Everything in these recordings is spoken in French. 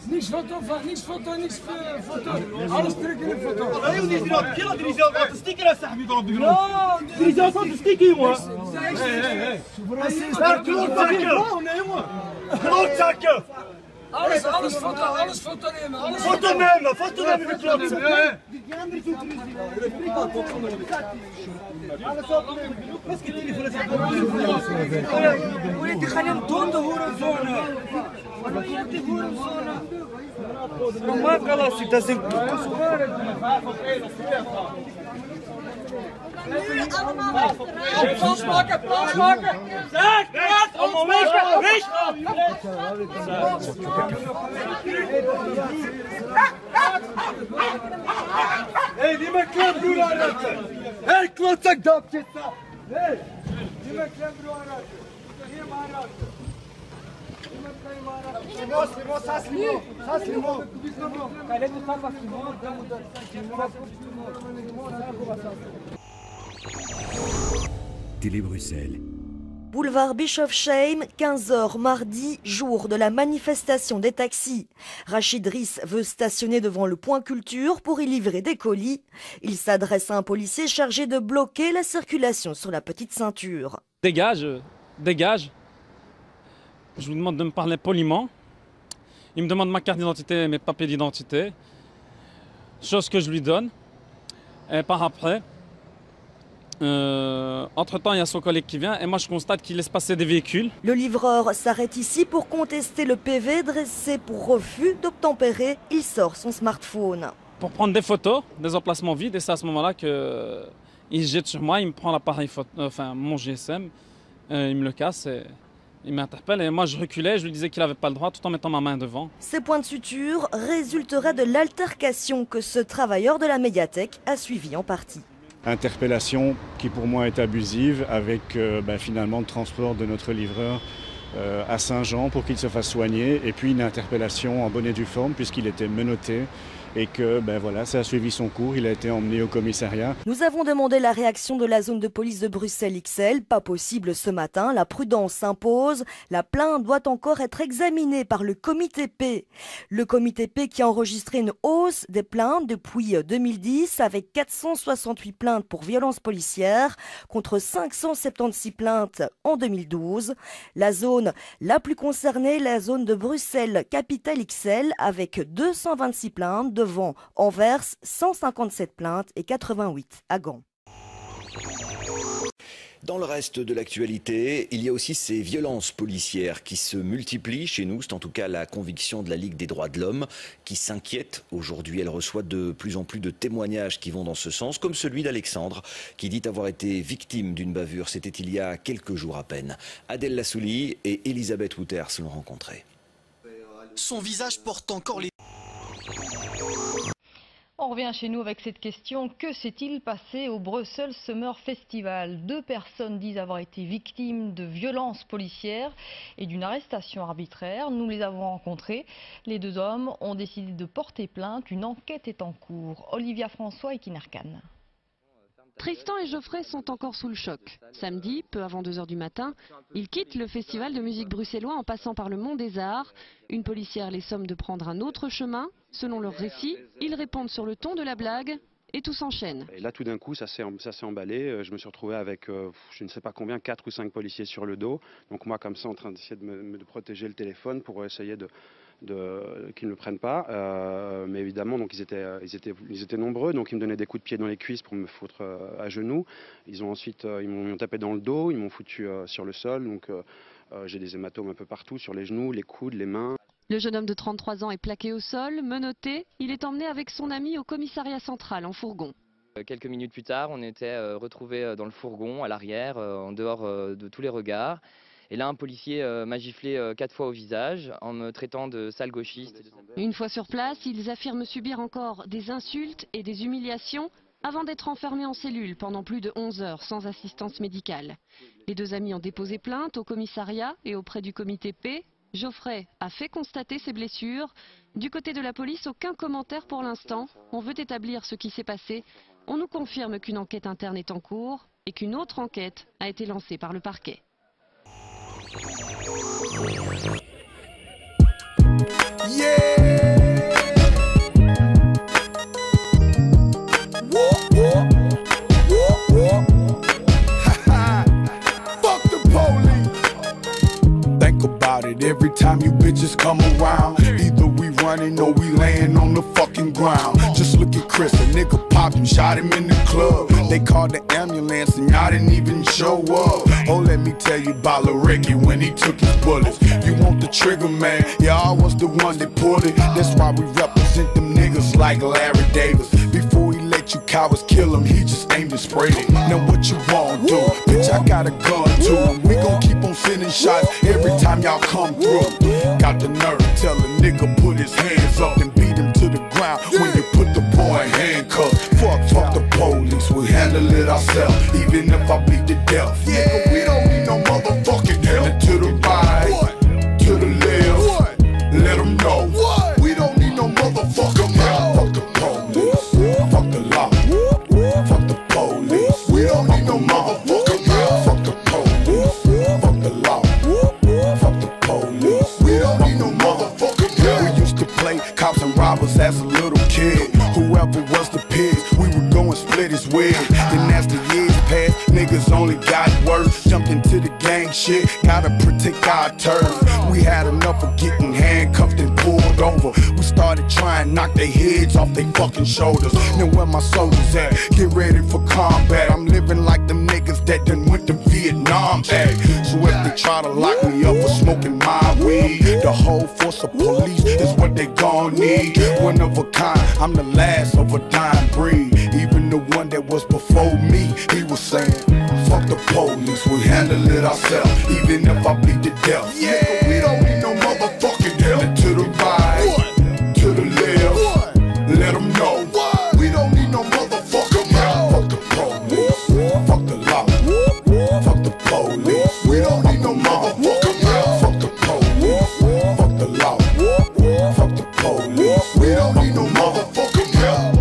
Niks foto, niks foto, niks foto. Alles trekken in foto. Die zelf wat te stikken, dat zegt u dan op de grond. Die zelf wat te stikken, jongen. Klootzakken! Nee, jongen. Klootzakken! Alles foto nemen. Foto nemen, de klootzakken. Alles opnemen. Wat is die telefoon? Hoe heet die gaan hem doen, de hoerenzonen? Wat is die hoerenzonen? Normaal kalasik, dat is een Allemaal plaats maken! Zeg, praat! Allemaal weg! Hé, die met klembroer aanraken! Hé, klootzak dapjes! Hé, die met klembroer aanraken! Hier maar aanraken! Télé Bruxelles. Boulevard Bischofsheim, 15h mardi, jour de la manifestation des taxis. Rachid Riss veut stationner devant le point culture pour y livrer des colis. Il s'adresse à un policier chargé de bloquer la circulation sur la petite ceinture. Dégage, dégage. Je vous demande de me parler poliment. Il me demande ma carte d'identité et mes papiers d'identité. Chose que je lui donne. Et par après, entre-temps, il y a son collègue qui vient et moi je constate qu'il laisse passer des véhicules. Le livreur s'arrête ici pour contester le PV dressé pour refus d'obtempérer. Il sort son smartphone. Pour prendre des photos des emplacements vides et c'est à ce moment-là qu'il se jette sur moi, il me prend l'appareil, enfin mon GSM, il me le casse et il m'interpelle et moi je reculais, je lui disais qu'il n'avait pas le droit tout en mettant ma main devant. Ces points de suture résulteraient de l'altercation que ce travailleur de la médiathèque a suivi en partie. Interpellation qui pour moi est abusive avec finalement le transport de notre livreur à Saint-Jean pour qu'il se fasse soigner et puis une interpellation en bonne et due forme puisqu'il était menotté et que ça a suivi son cours, il a été emmené au commissariat. Nous avons demandé la réaction de la zone de police de Bruxelles XL, pas possible ce matin, la prudence s'impose, la plainte doit encore être examinée par le comité P. Le comité P qui a enregistré une hausse des plaintes depuis 2010 avec 468 plaintes pour violences policières contre 576 plaintes en 2012. La zone la plus concernée, la zone de Bruxelles Capitale XL avec 226 plaintes devant Anvers, 157 plaintes et 88 à Gand. Dans le reste de l'actualité, il y a aussi ces violences policières qui se multiplient chez nous. C'est en tout cas la conviction de la Ligue des droits de l'homme qui s'inquiète. Aujourd'hui, elle reçoit de plus en plus de témoignages qui vont dans ce sens, comme celui d'Alexandre qui dit avoir été victime d'une bavure. C'était il y a quelques jours à peine. Adèle Lassouli et Elisabeth Wouters l'ont rencontré. Son visage porte encore les... On revient chez nous avec cette question. Que s'est-il passé au Brussels Summer Festival? 2 personnes disent avoir été victimes de violences policières et d'une arrestation arbitraire. Nous les avons rencontrés. Les 2 hommes ont décidé de porter plainte. Une enquête est en cours. Olivia François et Kinarkan. Tristan et Geoffrey sont encore sous le choc. Samedi, peu avant 2 h du matin, ils quittent le festival de musique bruxellois en passant par le Mont des Arts. Une policière les somme de prendre un autre chemin. Selon leur récit, ils répondent sur le ton de la blague et tout s'enchaîne. Et là, tout d'un coup, ça s'est emballé. Je me suis retrouvé avec, je ne sais pas combien, 4 ou 5 policiers sur le dos. Donc moi, comme ça, en train d'essayer de protéger le téléphone pour essayer qu'ils ne le prennent pas. Mais évidemment, donc, ils étaient nombreux. Donc ils me donnaient des coups de pied dans les cuisses pour me foutre à genoux. Ils m'ont tapé dans le dos, ils m'ont foutu sur le sol. Donc j'ai des hématomes un peu partout, sur les genoux, les coudes, les mains. Le jeune homme de 33 ans est plaqué au sol, menotté. Il est emmené avec son ami au commissariat central en fourgon. Quelques minutes plus tard, on était retrouvés dans le fourgon, à l'arrière, en dehors de tous les regards. Et là, un policier m'a giflé 4 fois au visage en me traitant de sale gauchiste. Une fois sur place, ils affirment subir encore des insultes et des humiliations avant d'être enfermés en cellule pendant plus de 11 heures sans assistance médicale. Les deux amis ont déposé plainte au commissariat et auprès du comité P. Geoffrey a fait constater ses blessures. Du côté de la police, aucun commentaire pour l'instant. On veut établir ce qui s'est passé. On nous confirme qu'une enquête interne est en cours et qu'une autre enquête a été lancée par le parquet. Every time you bitches come around, either we running or we laying on the fucking ground. Just look at Chris, a nigga popped and shot him in the club. They called the ambulance and y'all didn't even show up. Oh, let me tell you about Lil Ricky when he took his bullets. You want the trigger, man? Y'all was the one that pulled it. That's why we represent them niggas like Larry Davis. Before he let you cowards kill him, he just aimed and sprayed it. Now what you want do? Bitch, I got a gun too. And we gon' keep on sending shots every time y'all come through. Got the nerve to tell a nigga put his hands up and beat him to the ground when you put the boy in handcuffs. Fuck the police, we handle it ourselves, even if I bleed to death. Nigga, we don't need no motherfucking help. And to the right, to the left, let them know. We don't need no motherfucking help. Fuck the police, fuck the law, fuck the police. We don't need no motherfucking help. Fuck the police, fuck the law, fuck the police. We don't need no motherfucking help. We used to play cops and robbers as a little kid. Whoever was the pigs, we would go and split his wig. Then as the years passed, niggas only got worse. Jumped into the gang shit, gotta protect our turf. We had enough of getting handcuffed and pulled over. We started trying to knock their heads off their fucking shoulders. Now where my soldiers at? Get ready for combat. I'm living like them niggas that done went to Vietnam. Ay. So if they try to lock me up for smoking my weed, the whole force of police is what they gon' need. One of a kind, I'm the last of a dying breed. Even the one that was before me, he was saying, fuck the police, we handle it ourselves, even if I bleed to death. Nigga, we don't need no motherfucking help. And to the right, to the left, let them know. We don't need no motherfucking help. Fuck the police, fuck the law, fuck the police. We don't need no motherfucking help. Fuck the police, fuck the law, fuck the police. We don't need no motherfucking help.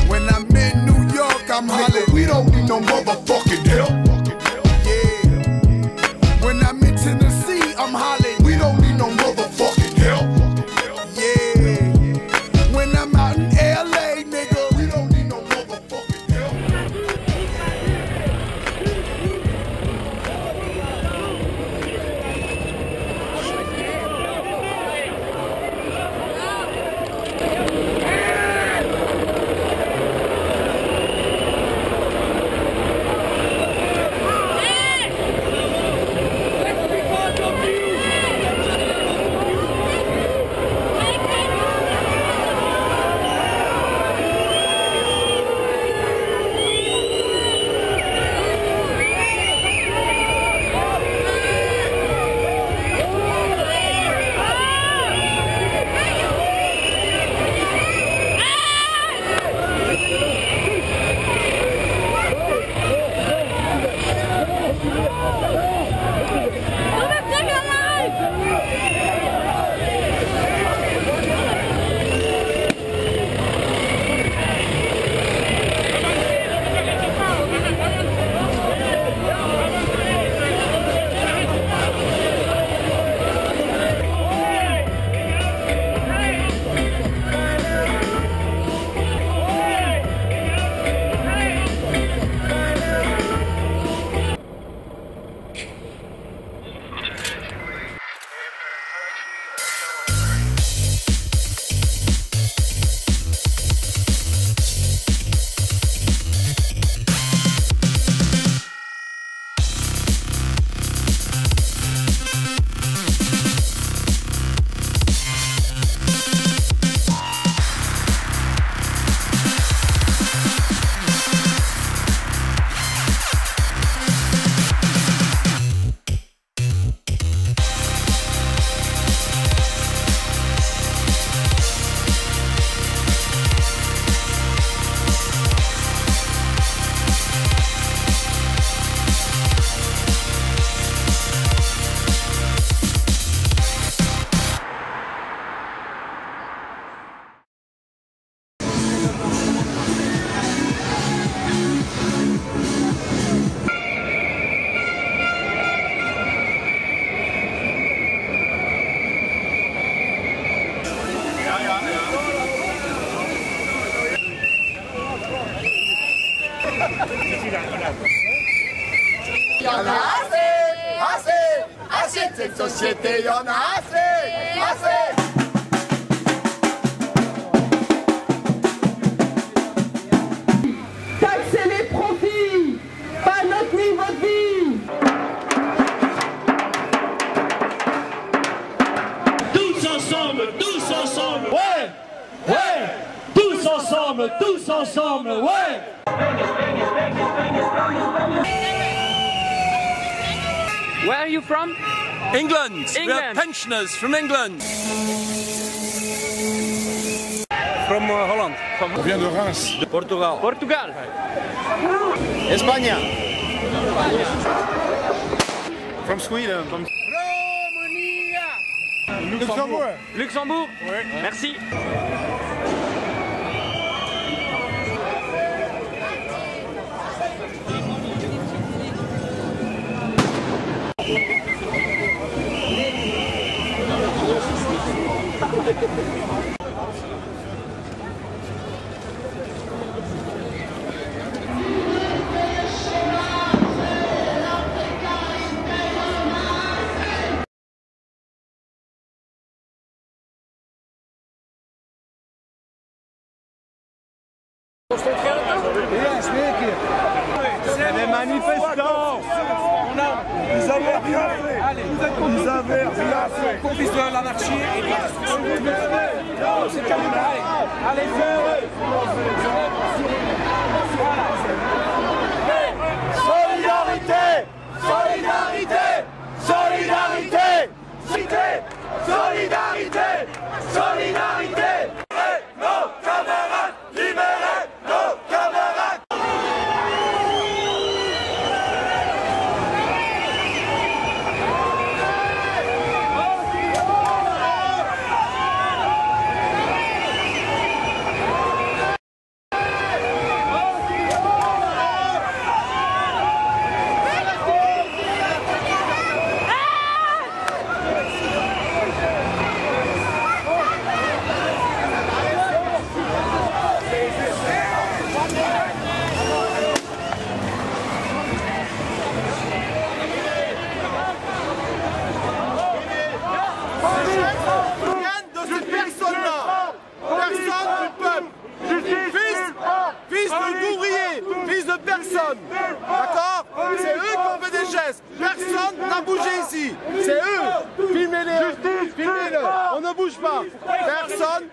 When I'm in New York, I'm hollering, we don't need no motherfucking help. en a assez de cette société, y en a assez. Taxez les profits, pas notre niveau de vie. Tous ensemble, ouais, tous ensemble, ouais. Where are you from? England. We are pensioners from England. From Holland. On vient de Reims. De Portugal. Portugal. Espagne. From Sweden. From Luxembourg. Luxembourg. Oui. Merci. C'est les manifestants. Vous avez rien fait. Vous avez rien fait. Complice de l'anarchie et de la destruction. C'est calme. Allez, Solidarité. Solidarité. Solidarité. Solidarité. Solidarité. Nos camarades. Libérez nos camarades. D'accord? C'est eux qui ont fait des gestes. Personne n'a bougé ici. C'est eux. Filmez-les. Filmez-les. On ne bouge pas. Personne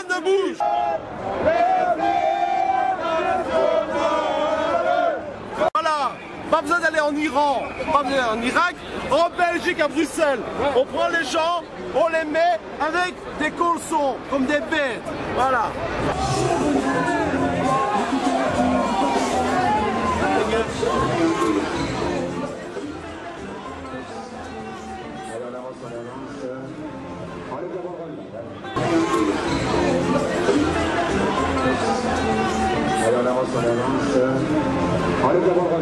ne bouge. Voilà. Pas besoin d'aller en Iran, pas besoin d'aller en Irak, en Belgique, à Bruxelles. On prend les gens, on les met avec des colsons, comme des bêtes. Voilà. Alors on avance, on les avance.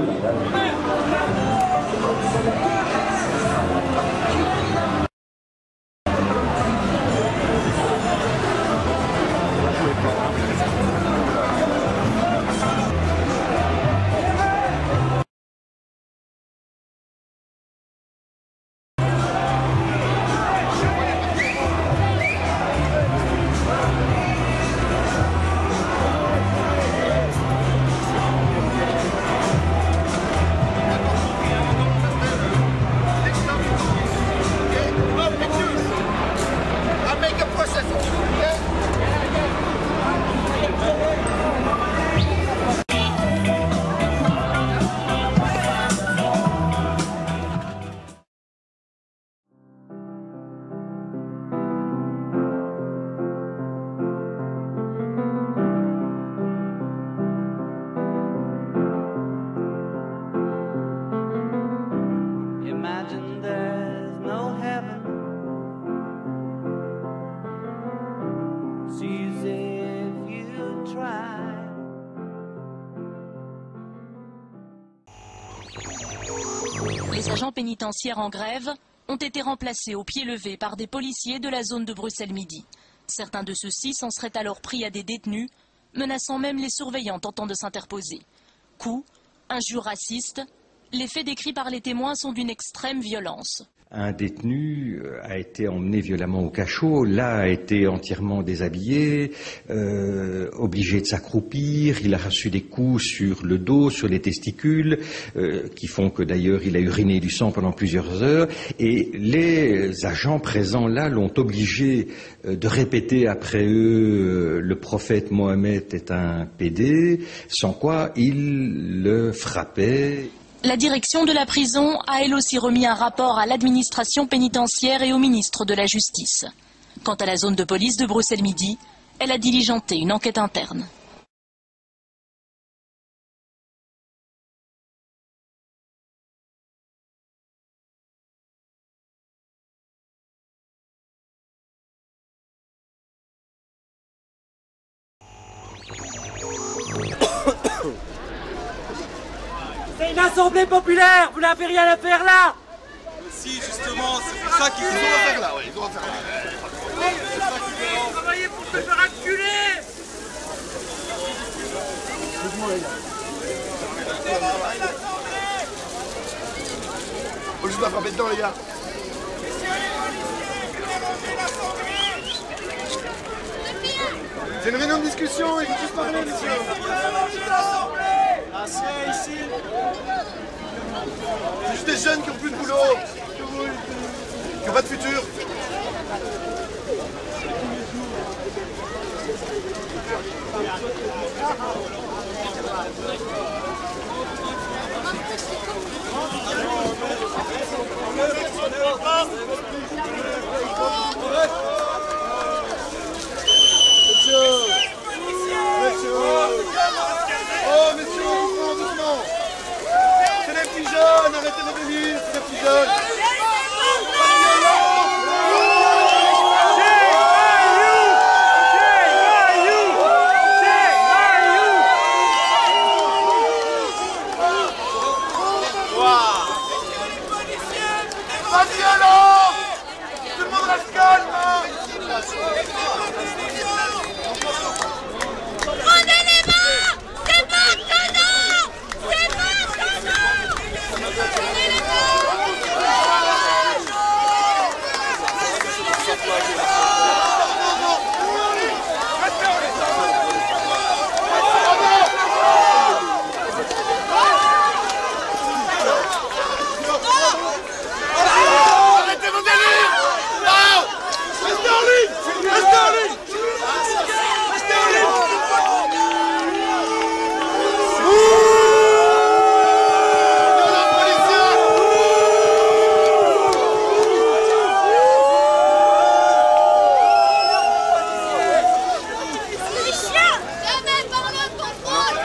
Les agents pénitentiaires en grève ont été remplacés au pied levé par des policiers de la zone de Bruxelles-Midi. Certains de ceux-ci s'en seraient alors pris à des détenus, menaçant même les surveillants tentant de s'interposer. Coups, injures racistes. Les faits décrits par les témoins sont d'une extrême violence. Un détenu a été emmené violemment au cachot, là a été entièrement déshabillé, obligé de s'accroupir, il a reçu des coups sur le dos, sur les testicules, qui font que d'ailleurs il a uriné du sang pendant plusieurs heures, et les agents présents là l'ont obligé de répéter après eux le prophète Mohammed est un pédé, sans quoi ils le frappaient. La direction de la prison a elle aussi remis un rapport à l'administration pénitentiaire et au ministre de la Justice. Quant à la zone de police de Bruxelles-Midi, elle a diligenté une enquête interne. C'est une assemblée populaire, vous n'avez rien à faire là. Si, justement, c'est pour ça qu'ils ont à faire là, ouais, ils ont à faire là. Travaillez pour se faire acculer. Faut juste pas frapper dedans, les gars. C'est une réunion de discussion, il faut juste parler, messieurs. Assez ici. C'est juste des jeunes qui ont plus de boulot, qui n'ont pas de futur. Oh, messieurs, doucement. C'est les petits jeunes, arrêtez de venir, c'est les petits jeunes. Pas de violence. Tout le monde reste calme. Prenez les mains. C'est maintenant. C'est maintenant. Prenez les Arrêtez vos délires. Non. Restez en ligne. Restez en ligne. Restez en ligne. Les chiens. Jamais par le contrôle.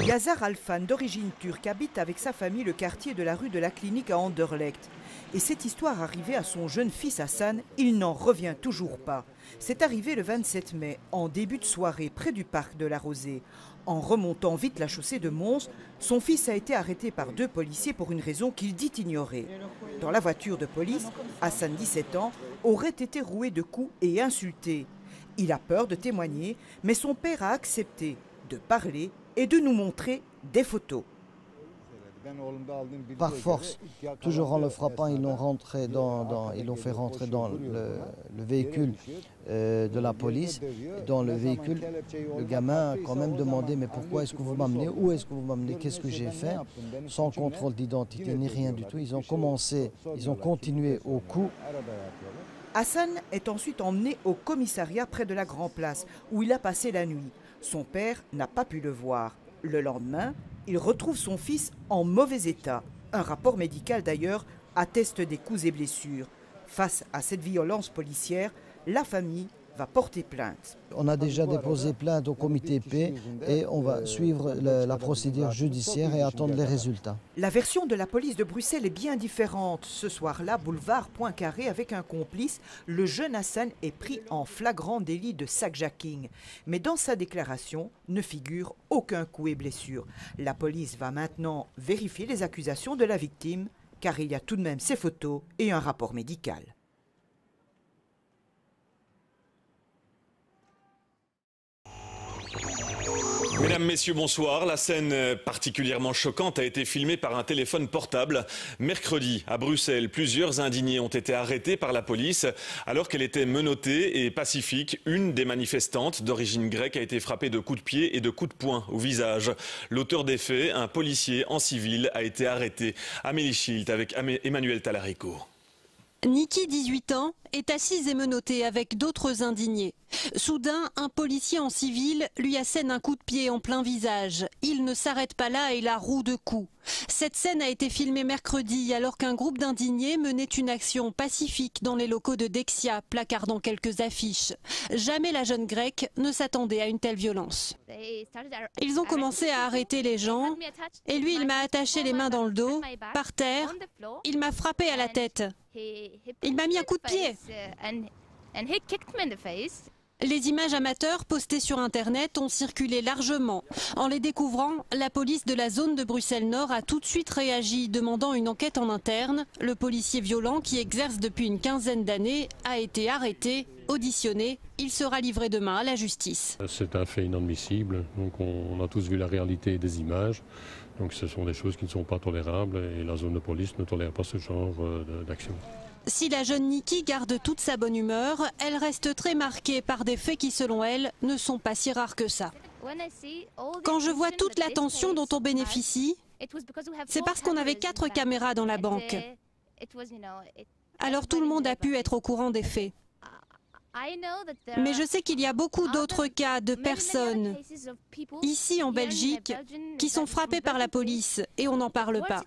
Gazar Alfan, d'origine turque, habite avec sa famille le quartier de la rue de la Clinique à Anderlecht. Et cette histoire arrivée à son jeune fils Hassan, il n'en revient toujours pas. C'est arrivé le 27 mai, en début de soirée, près du parc de la Rosée. En remontant vite la chaussée de Mons, son fils a été arrêté par 2 policiers pour une raison qu'il dit ignorer. Dans la voiture de police, Hassan, 17 ans, aurait été roué de coups et insulté. Il a peur de témoigner, mais son père a accepté de parler et de nous montrer des photos. Par force, toujours en le frappant, ils l'ont fait rentrer dans le véhicule de la police. Dans le véhicule, le gamin a quand même demandé « mais pourquoi est-ce que vous m'amenez? Où est-ce que vous m'amenez? Qu'est-ce que j'ai fait ?» Sans contrôle d'identité ni rien du tout. Ils ont continué au coup. Hassan est ensuite emmené au commissariat près de la Grand Place, où il a passé la nuit. Son père n'a pas pu le voir. Le lendemain, Il retrouve son fils en mauvais état. Un rapport médical d'ailleurs atteste des coups et blessures. Face à cette violence policière, la famille va porter plainte. On a déjà déposé plainte au comité paix et on va suivre la procédure judiciaire et attendre les résultats. La version de la police de Bruxelles est bien différente. Ce soir-là, boulevard Poincaré, avec un complice, le jeune Hassan est pris en flagrant délit de sac-jacking. Mais dans sa déclaration ne figure aucun coup et blessure. La police va maintenant vérifier les accusations de la victime, car il y a tout de même ses photos et un rapport médical. Mesdames, Messieurs, bonsoir. La scène particulièrement choquante a été filmée par un téléphone portable. Mercredi, à Bruxelles, plusieurs indignés ont été arrêtés par la police alors qu'elle était menottée et pacifique. Une des manifestantes d'origine grecque a été frappée de coups de pied et de coups de poing au visage. L'auteur des faits, un policier en civil, a été arrêté. Amélie Schilt avec Emmanuel Talarico. Niki, 18 ans, est assise et menottée avec d'autres indignés. Soudain, un policier en civil lui assène un coup de pied en plein visage. Il ne s'arrête pas là et la roue de coups. Cette scène a été filmée mercredi alors qu'un groupe d'indignés menait une action pacifique dans les locaux de Dexia, placardant quelques affiches. Jamais la jeune grecque ne s'attendait à une telle violence. Ils ont commencé à arrêter les gens et lui, il m'a attaché les mains dans le dos, par terre. Il m'a frappé à la tête. Il m'a mis un coup de pied. Les images amateurs postées sur Internet ont circulé largement. En les découvrant, la police de la zone de Bruxelles-Nord a tout de suite réagi, demandant une enquête en interne. Le policier violent, qui exerce depuis une quinzaine d'années, a été arrêté, auditionné. Il sera livré demain à la justice. C'est un fait inadmissible. Donc on a tous vu la réalité des images. Donc ce sont des choses qui ne sont pas tolérables et la zone de police ne tolère pas ce genre d'action. Si la jeune Niki garde toute sa bonne humeur, elle reste très marquée par des faits qui, selon elle, ne sont pas si rares que ça. Quand je vois toute l'attention dont on bénéficie, c'est parce qu'on avait 4 caméras dans la banque. Alors tout le monde a pu être au courant des faits. Mais je sais qu'il y a beaucoup d'autres cas de personnes, ici en Belgique, qui sont frappées par la police et on n'en parle pas.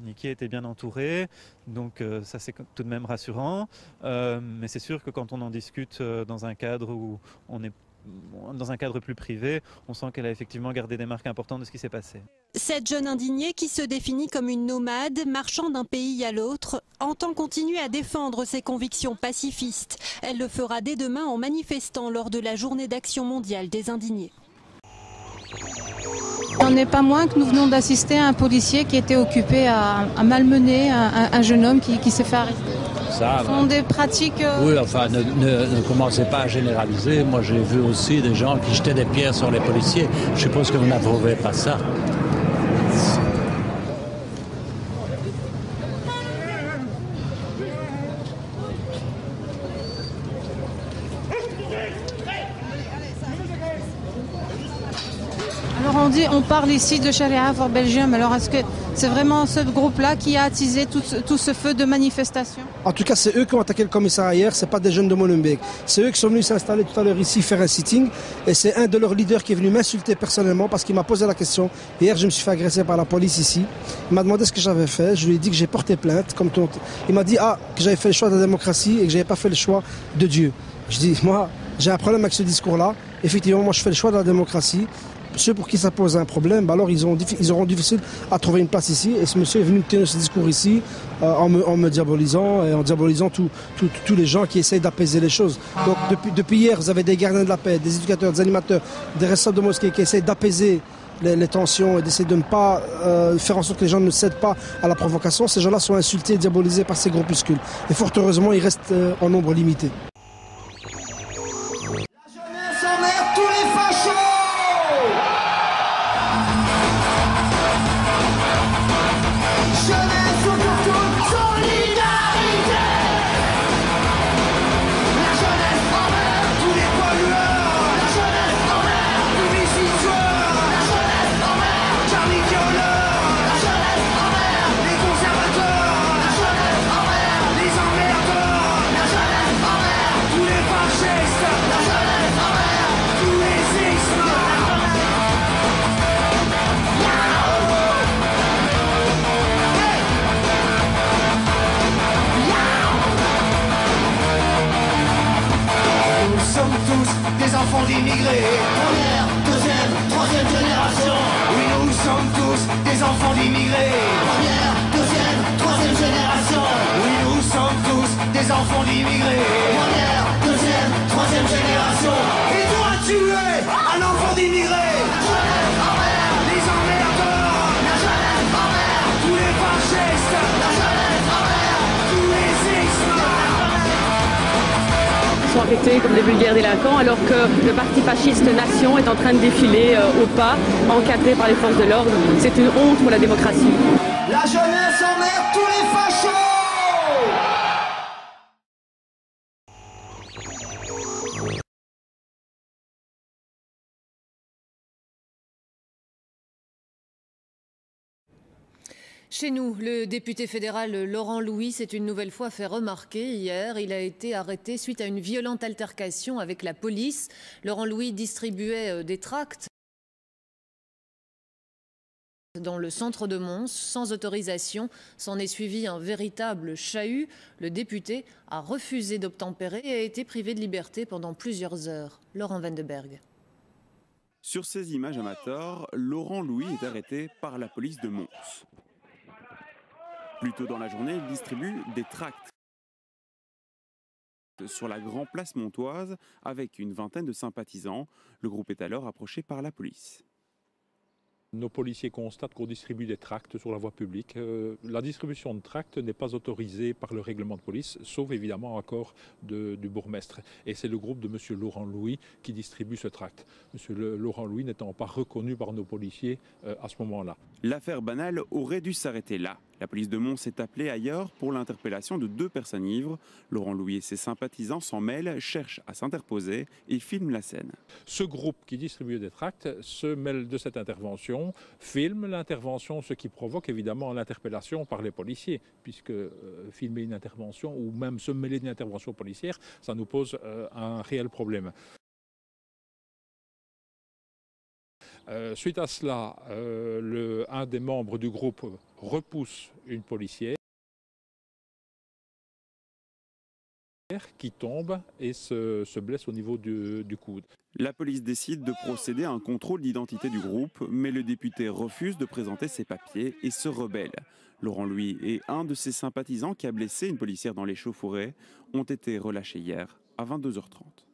Niki était bien entourée, donc ça c'est tout de même rassurant. Mais c'est sûr que quand on en discute dans un cadre où on est dans un cadre plus privé, on sent qu'elle a effectivement gardé des marques importantes de ce qui s'est passé. Cette jeune indignée qui se définit comme une nomade, marchant d'un pays à l'autre, entend continuer à défendre ses convictions pacifistes. Elle le fera dès demain en manifestant lors de la journée d'action mondiale des indignés. On n'est pas moins que nous venons d'assister à un policier qui était occupé à malmener un jeune homme qui s'est fait arrêter. Ce sont des pratiques... Oui, enfin, ne commencez pas à généraliser. Moi, j'ai vu aussi des gens qui jetaient des pierres sur les policiers. Je suppose que vous n'approuvez pas ça. Alors on parle ici de Sharia for Belgium, alors est-ce que c'est vraiment ce groupe-là qui a attisé tout ce feu de manifestation? En tout cas, c'est eux qui ont attaqué le commissariat hier, c'est pas des jeunes de Molenbeek. C'est eux qui sont venus s'installer tout à l'heure ici, faire un sitting, et c'est un de leurs leaders qui est venu m'insulter personnellement parce qu'il m'a posé la question. Hier, je me suis fait agresser par la police ici. Il m'a demandé ce que j'avais fait, je lui ai dit que j'ai porté plainte. Il m'a dit que j'avais fait le choix de la démocratie et que j'avais pas fait le choix de Dieu. Je dis, moi, j'ai un problème avec ce discours-là. Effectivement, moi, je fais le choix de la démocratie. Ceux pour qui ça pose un problème, alors ils auront difficile à trouver une place ici. Et ce monsieur est venu tenir ce discours ici en me diabolisant et en diabolisant tous les gens qui essayent d'apaiser les choses. Donc depuis hier, vous avez des gardiens de la paix, des éducateurs, des animateurs, des responsables de mosquées qui essayent d'apaiser les tensions et d'essayer de ne pas faire en sorte que les gens ne cèdent pas à la provocation. Ces gens-là sont insultés et diabolisés par ces groupuscules. Et fort heureusement, ils restent en nombre limité. des enfants d'immigrés. Première, deuxième, troisième génération. Oui, nous sommes tous des enfants d'immigrés. Première, deuxième, troisième génération. Oui, nous sommes tous des enfants d'immigrés. Première, deuxième, troisième génération. Ils doivent tuer un enfant d'immigré. Les emmerdeurs, la jeunesse envers tous les fascistes, la jeunesse envers tous les ismes. Ils sont arrêtés comme des vulgaires délinquants alors que le parti fasciste Nation est en train de défiler au pas, encadré par les forces de l'ordre. C'est une honte pour la démocratie. La jeunesse emmerde tous les fachos. Chez nous, le député fédéral Laurent Louis s'est une nouvelle fois fait remarquer hier. Il a été arrêté suite à une violente altercation avec la police. Laurent Louis distribuait des tracts dans le centre de Mons sans autorisation. S'en est suivi un véritable chahut. Le député a refusé d'obtempérer et a été privé de liberté pendant plusieurs heures. Laurent Vandenberg. Sur ces images amateurs, Laurent Louis est arrêté par la police de Mons. Plus tôt dans la journée, il distribue des tracts sur la Grand Place montoise avec une vingtaine de sympathisants. Le groupe est alors approché par la police. Nos policiers constatent qu'on distribue des tracts sur la voie publique. La distribution de tracts n'est pas autorisée par le règlement de police, sauf évidemment accord du bourgmestre. Et c'est le groupe de M. Laurent Louis qui distribue ce tract. M. Laurent Louis n'étant pas reconnu par nos policiers à ce moment-là. L'affaire banale aurait dû s'arrêter là. La police de Mons est appelée ailleurs pour l'interpellation de 2 personnes ivres. Laurent Louis et ses sympathisants s'en mêlent, cherchent à s'interposer et filment la scène. Ce groupe qui distribue des tracts se mêle de cette intervention, filme l'intervention, ce qui provoque évidemment l'interpellation par les policiers, puisque filmer une intervention ou même se mêler d'une intervention policière, ça nous pose un réel problème. Suite à cela, un des membres du groupe repousse une policière qui tombe et se blesse au niveau du coude. La police décide de procéder à un contrôle d'identité du groupe, mais le député refuse de présenter ses papiers et se rebelle. Laurent Louis et un de ses sympathisants qui a blessé une policière dans l'échauffourée ont été relâchés hier à 22h30.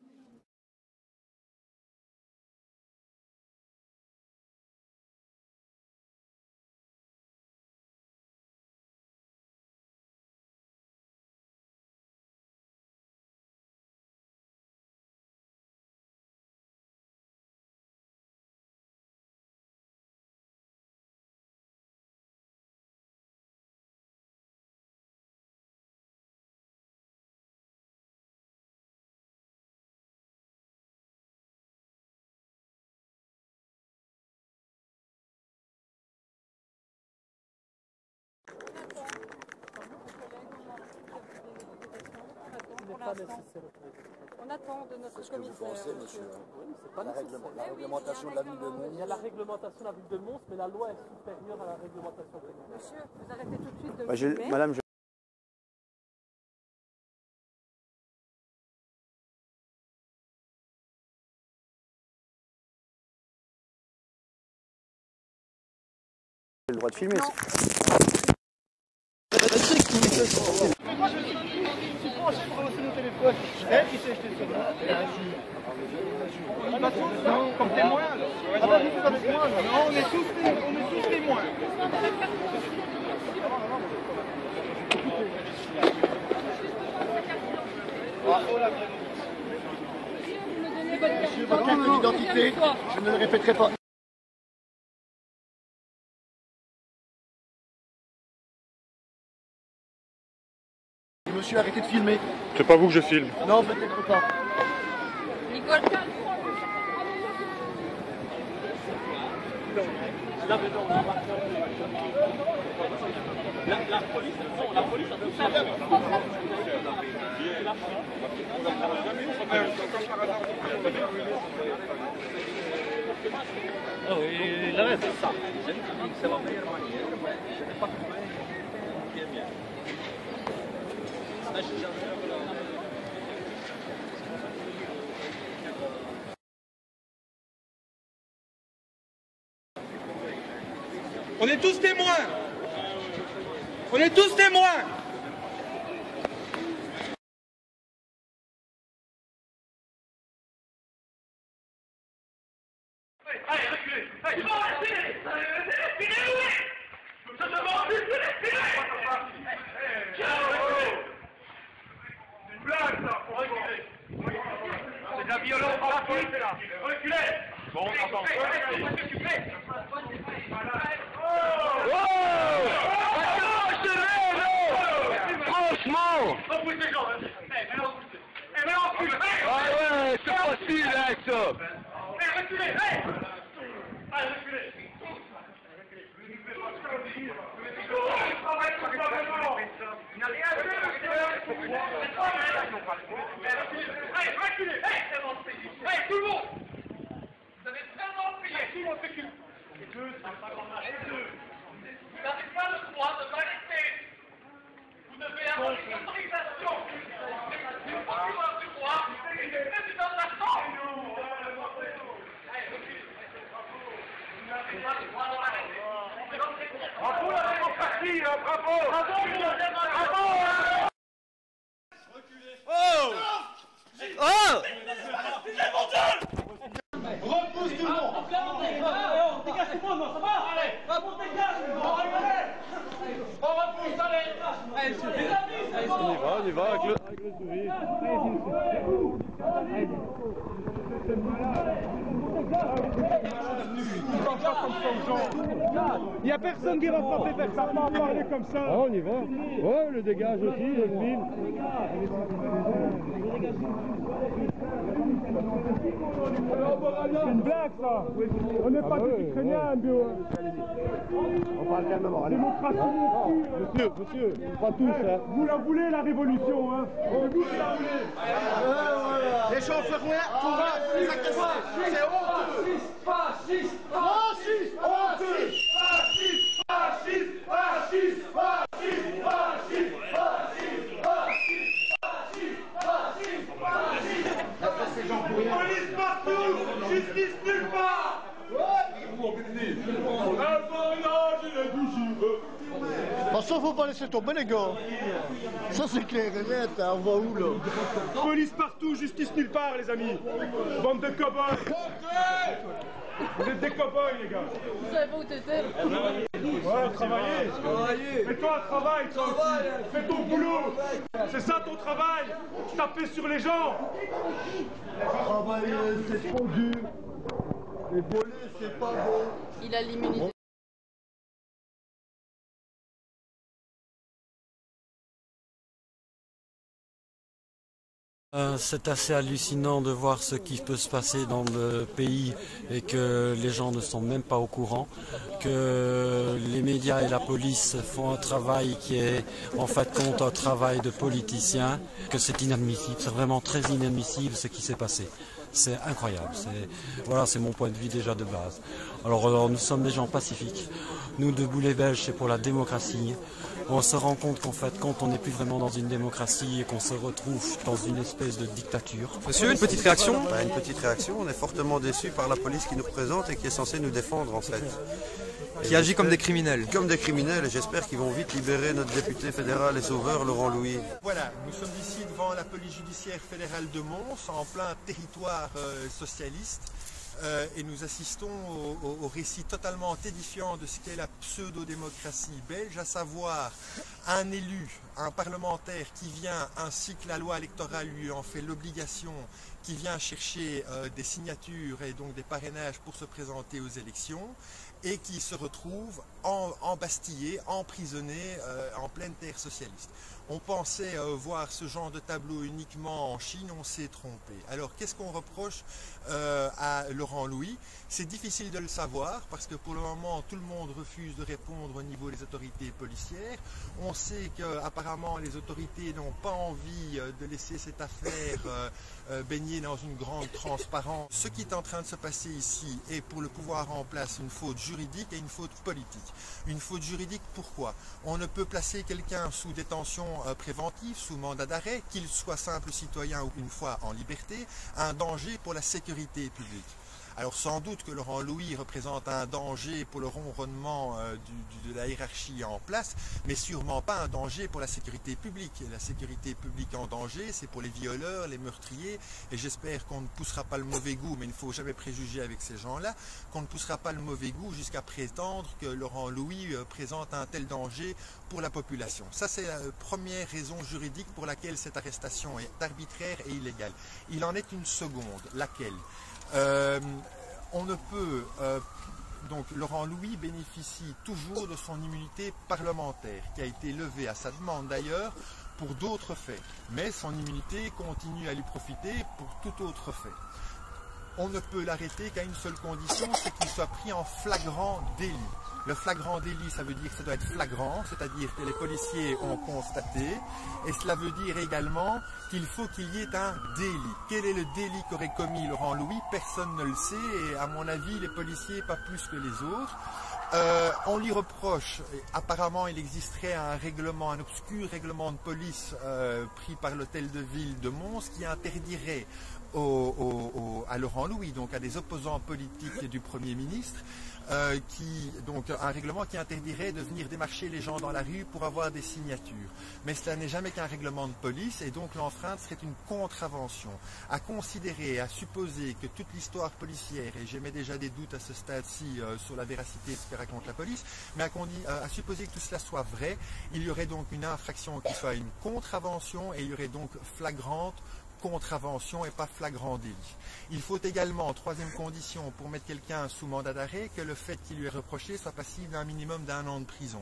On attend de notre commissaire. Vous pensez, monsieur, la réglementation de la ville de Mons. Il y a la réglementation de la ville de Mons, mais la loi est supérieure à la réglementation pénale. Monsieur, vous arrêtez tout de suite de filmer. Madame, j'ai le droit de filmer. Mais moi je suis penché pour lancer mon téléphone. Elle qui s'est acheté ça. Comme témoin. Ah bah vous avec moi. Non, on est tous témoins. Monsieur, votre carte d'identité, je ne le répéterai pas. Monsieur, arrêtez de filmer. C'est pas vous que je filme. Non, peut-être pas. Nicole. La police, la police a tout ça. Oh, il a fait ça. C'est la meilleure manière. Je n'ai pas trouvé qui est bien. On est tous témoins. On est tous témoins. Allez, reculez. Allez, reculez. Je te demande de reculer. C'est une blague, ça. Faut reculer. C'est de la violence à la police, là. Reculez. Bon, attends. Qu'est-ce que tu fais? Franchement! Repousse les gens, vas-y. Mais recule. Ah ouais, c'est facile avec ça! Reculez. Allez, reculez. Il n'a rien fait. Allez, reculez. Hey, tout le monde. Vous avez vraiment prié. Tout le monde recule. Les deux, ça va pas marcher. Les deux. Vous n'avez pas le droit de m'arrêter. Vous devez avoir une autorisation du procureur du roi et du président de la France. Allez, reculez. Vous n'avez pas le droit de m'arrêter. Bravo la démocratie, bravo. Bravo. Oh! Oh! Repousse tout le monde. Dégagez-moi, non, ça va? Allez, on dégage. On repousse, allez. On y va avec le sourire. Il n'y a personne qui va frapper personne, on va parler comme ça. Ah, on y va. Ouais, le dégage aussi, le film. C'est une blague ça. On n'est pas des Ukrainiens, bio. On parle calmement, allez. Démocratie. Monsieur, pas tous, hein. Vous la voulez la révolution, hein. Vous la voulez. Les chauffeurs, c'est honteux. Fasciste. Police partout, justice nulle part. Ça, faut pas laisser tomber, les gars. Ça, c'est clair et net, hein. On va où, là? Police partout, justice nulle part, les amis. Bande de cow-boys. Vous êtes des cow-boys, les gars. Vous savez pas où t'étais? Ouais, travaillez. Fais-toi un travail, toi aussi. Fais ton boulot. C'est ça ton travail. Taper sur les gens. Travailler, c'est trop dur. Les volets, c'est pas bon. Il a l'immunité. C'est assez hallucinant de voir ce qui peut se passer dans le pays et que les gens ne sont même pas au courant, que les médias et la police font un travail qui est en fin de compte un travail de politiciens, que c'est inadmissible, c'est vraiment très inadmissible ce qui s'est passé. C'est incroyable, voilà, c'est mon point de vue déjà de base. Alors nous sommes des gens pacifiques, nous debout les Belges c'est pour la démocratie. On se rend compte qu'en fait, quand on n'est plus vraiment dans une démocratie et qu'on se retrouve dans une espèce de dictature. Monsieur, une petite réaction? Une petite réaction, on est fortement déçus par la police qui nous représente et qui est censée nous défendre en fait. Qui agit comme des criminels. Comme des criminels, et j'espère qu'ils vont vite libérer notre député fédéral et sauveur Laurent Louis. Voilà, nous sommes ici devant la police judiciaire fédérale de Mons, en plein territoire socialiste. Et nous assistons au récit totalement édifiant de ce qu'est la pseudo-démocratie belge, à savoir un élu, un parlementaire qui vient, ainsi que la loi électorale lui en fait l'obligation, qui vient chercher des signatures et donc des parrainages pour se présenter aux élections, et qui se retrouve embastillé, emprisonné en pleine terre socialiste. On pensait voir ce genre de tableau uniquement en Chine, on s'est trompé. Alors qu'est-ce qu'on reproche à Laurent Louis? C'est difficile de le savoir parce que pour le moment tout le monde refuse de répondre au niveau des autorités policières. On sait qu'apparemment les autorités n'ont pas envie de laisser cette affaire baigner dans une grande transparence. Ce qui est en train de se passer ici est pour le pouvoir en place une faute juridique et une faute politique. Une faute juridique, pourquoi? On ne peut placer quelqu'un sous détention préventive, sous mandat d'arrêt, qu'il soit simple citoyen ou une fois en liberté, un danger pour la sécurité publique. Alors sans doute que Laurent Louis représente un danger pour le ronronnement de la hiérarchie en place, mais sûrement pas un danger pour la sécurité publique. Et la sécurité publique en danger, c'est pour les violeurs, les meurtriers, et j'espère qu'on ne poussera pas le mauvais goût, mais il ne faut jamais préjuger avec ces gens-là, qu'on ne poussera pas le mauvais goût jusqu'à prétendre que Laurent Louis présente un tel danger pour la population. Ça, c'est la première raison juridique pour laquelle cette arrestation est arbitraire et illégale. Il en est une seconde, laquelle on ne peut... donc Laurent Louis bénéficie toujours de son immunité parlementaire, qui a été levée à sa demande d'ailleurs pour d'autres faits. Mais son immunité continue à lui profiter pour tout autre fait. On ne peut l'arrêter qu'à une seule condition, c'est qu'il soit pris en flagrant délit. Le flagrant délit, ça veut dire que ça doit être flagrant, c'est-à-dire que les policiers ont constaté, et cela veut dire également qu'il faut qu'il y ait un délit. Quel est le délit qu'aurait commis Laurent Louis? Personne ne le sait, et à mon avis, les policiers pas plus que les autres. On lui reproche, apparemment il existerait un règlement, un obscur règlement de police pris par l'hôtel de ville de Mons qui interdirait à Laurent Louis, donc à des opposants politiques du Premier ministre, donc un règlement qui interdirait de venir démarcher les gens dans la rue pour avoir des signatures. Mais cela n'est jamais qu'un règlement de police et donc l'enfreinte serait une contravention. À considérer, à supposer que toute l'histoire policière, et j'émets déjà des doutes à ce stade-ci sur la véracité de ce que raconte la police, mais à supposer que tout cela soit vrai, il y aurait donc une infraction qui soit une contravention et il y aurait donc flagrante contravention et pas flagrant délit. Il faut également, troisième condition, pour mettre quelqu'un sous mandat d'arrêt, que le fait qui lui est reproché soit passible d'un minimum d'1 an de prison.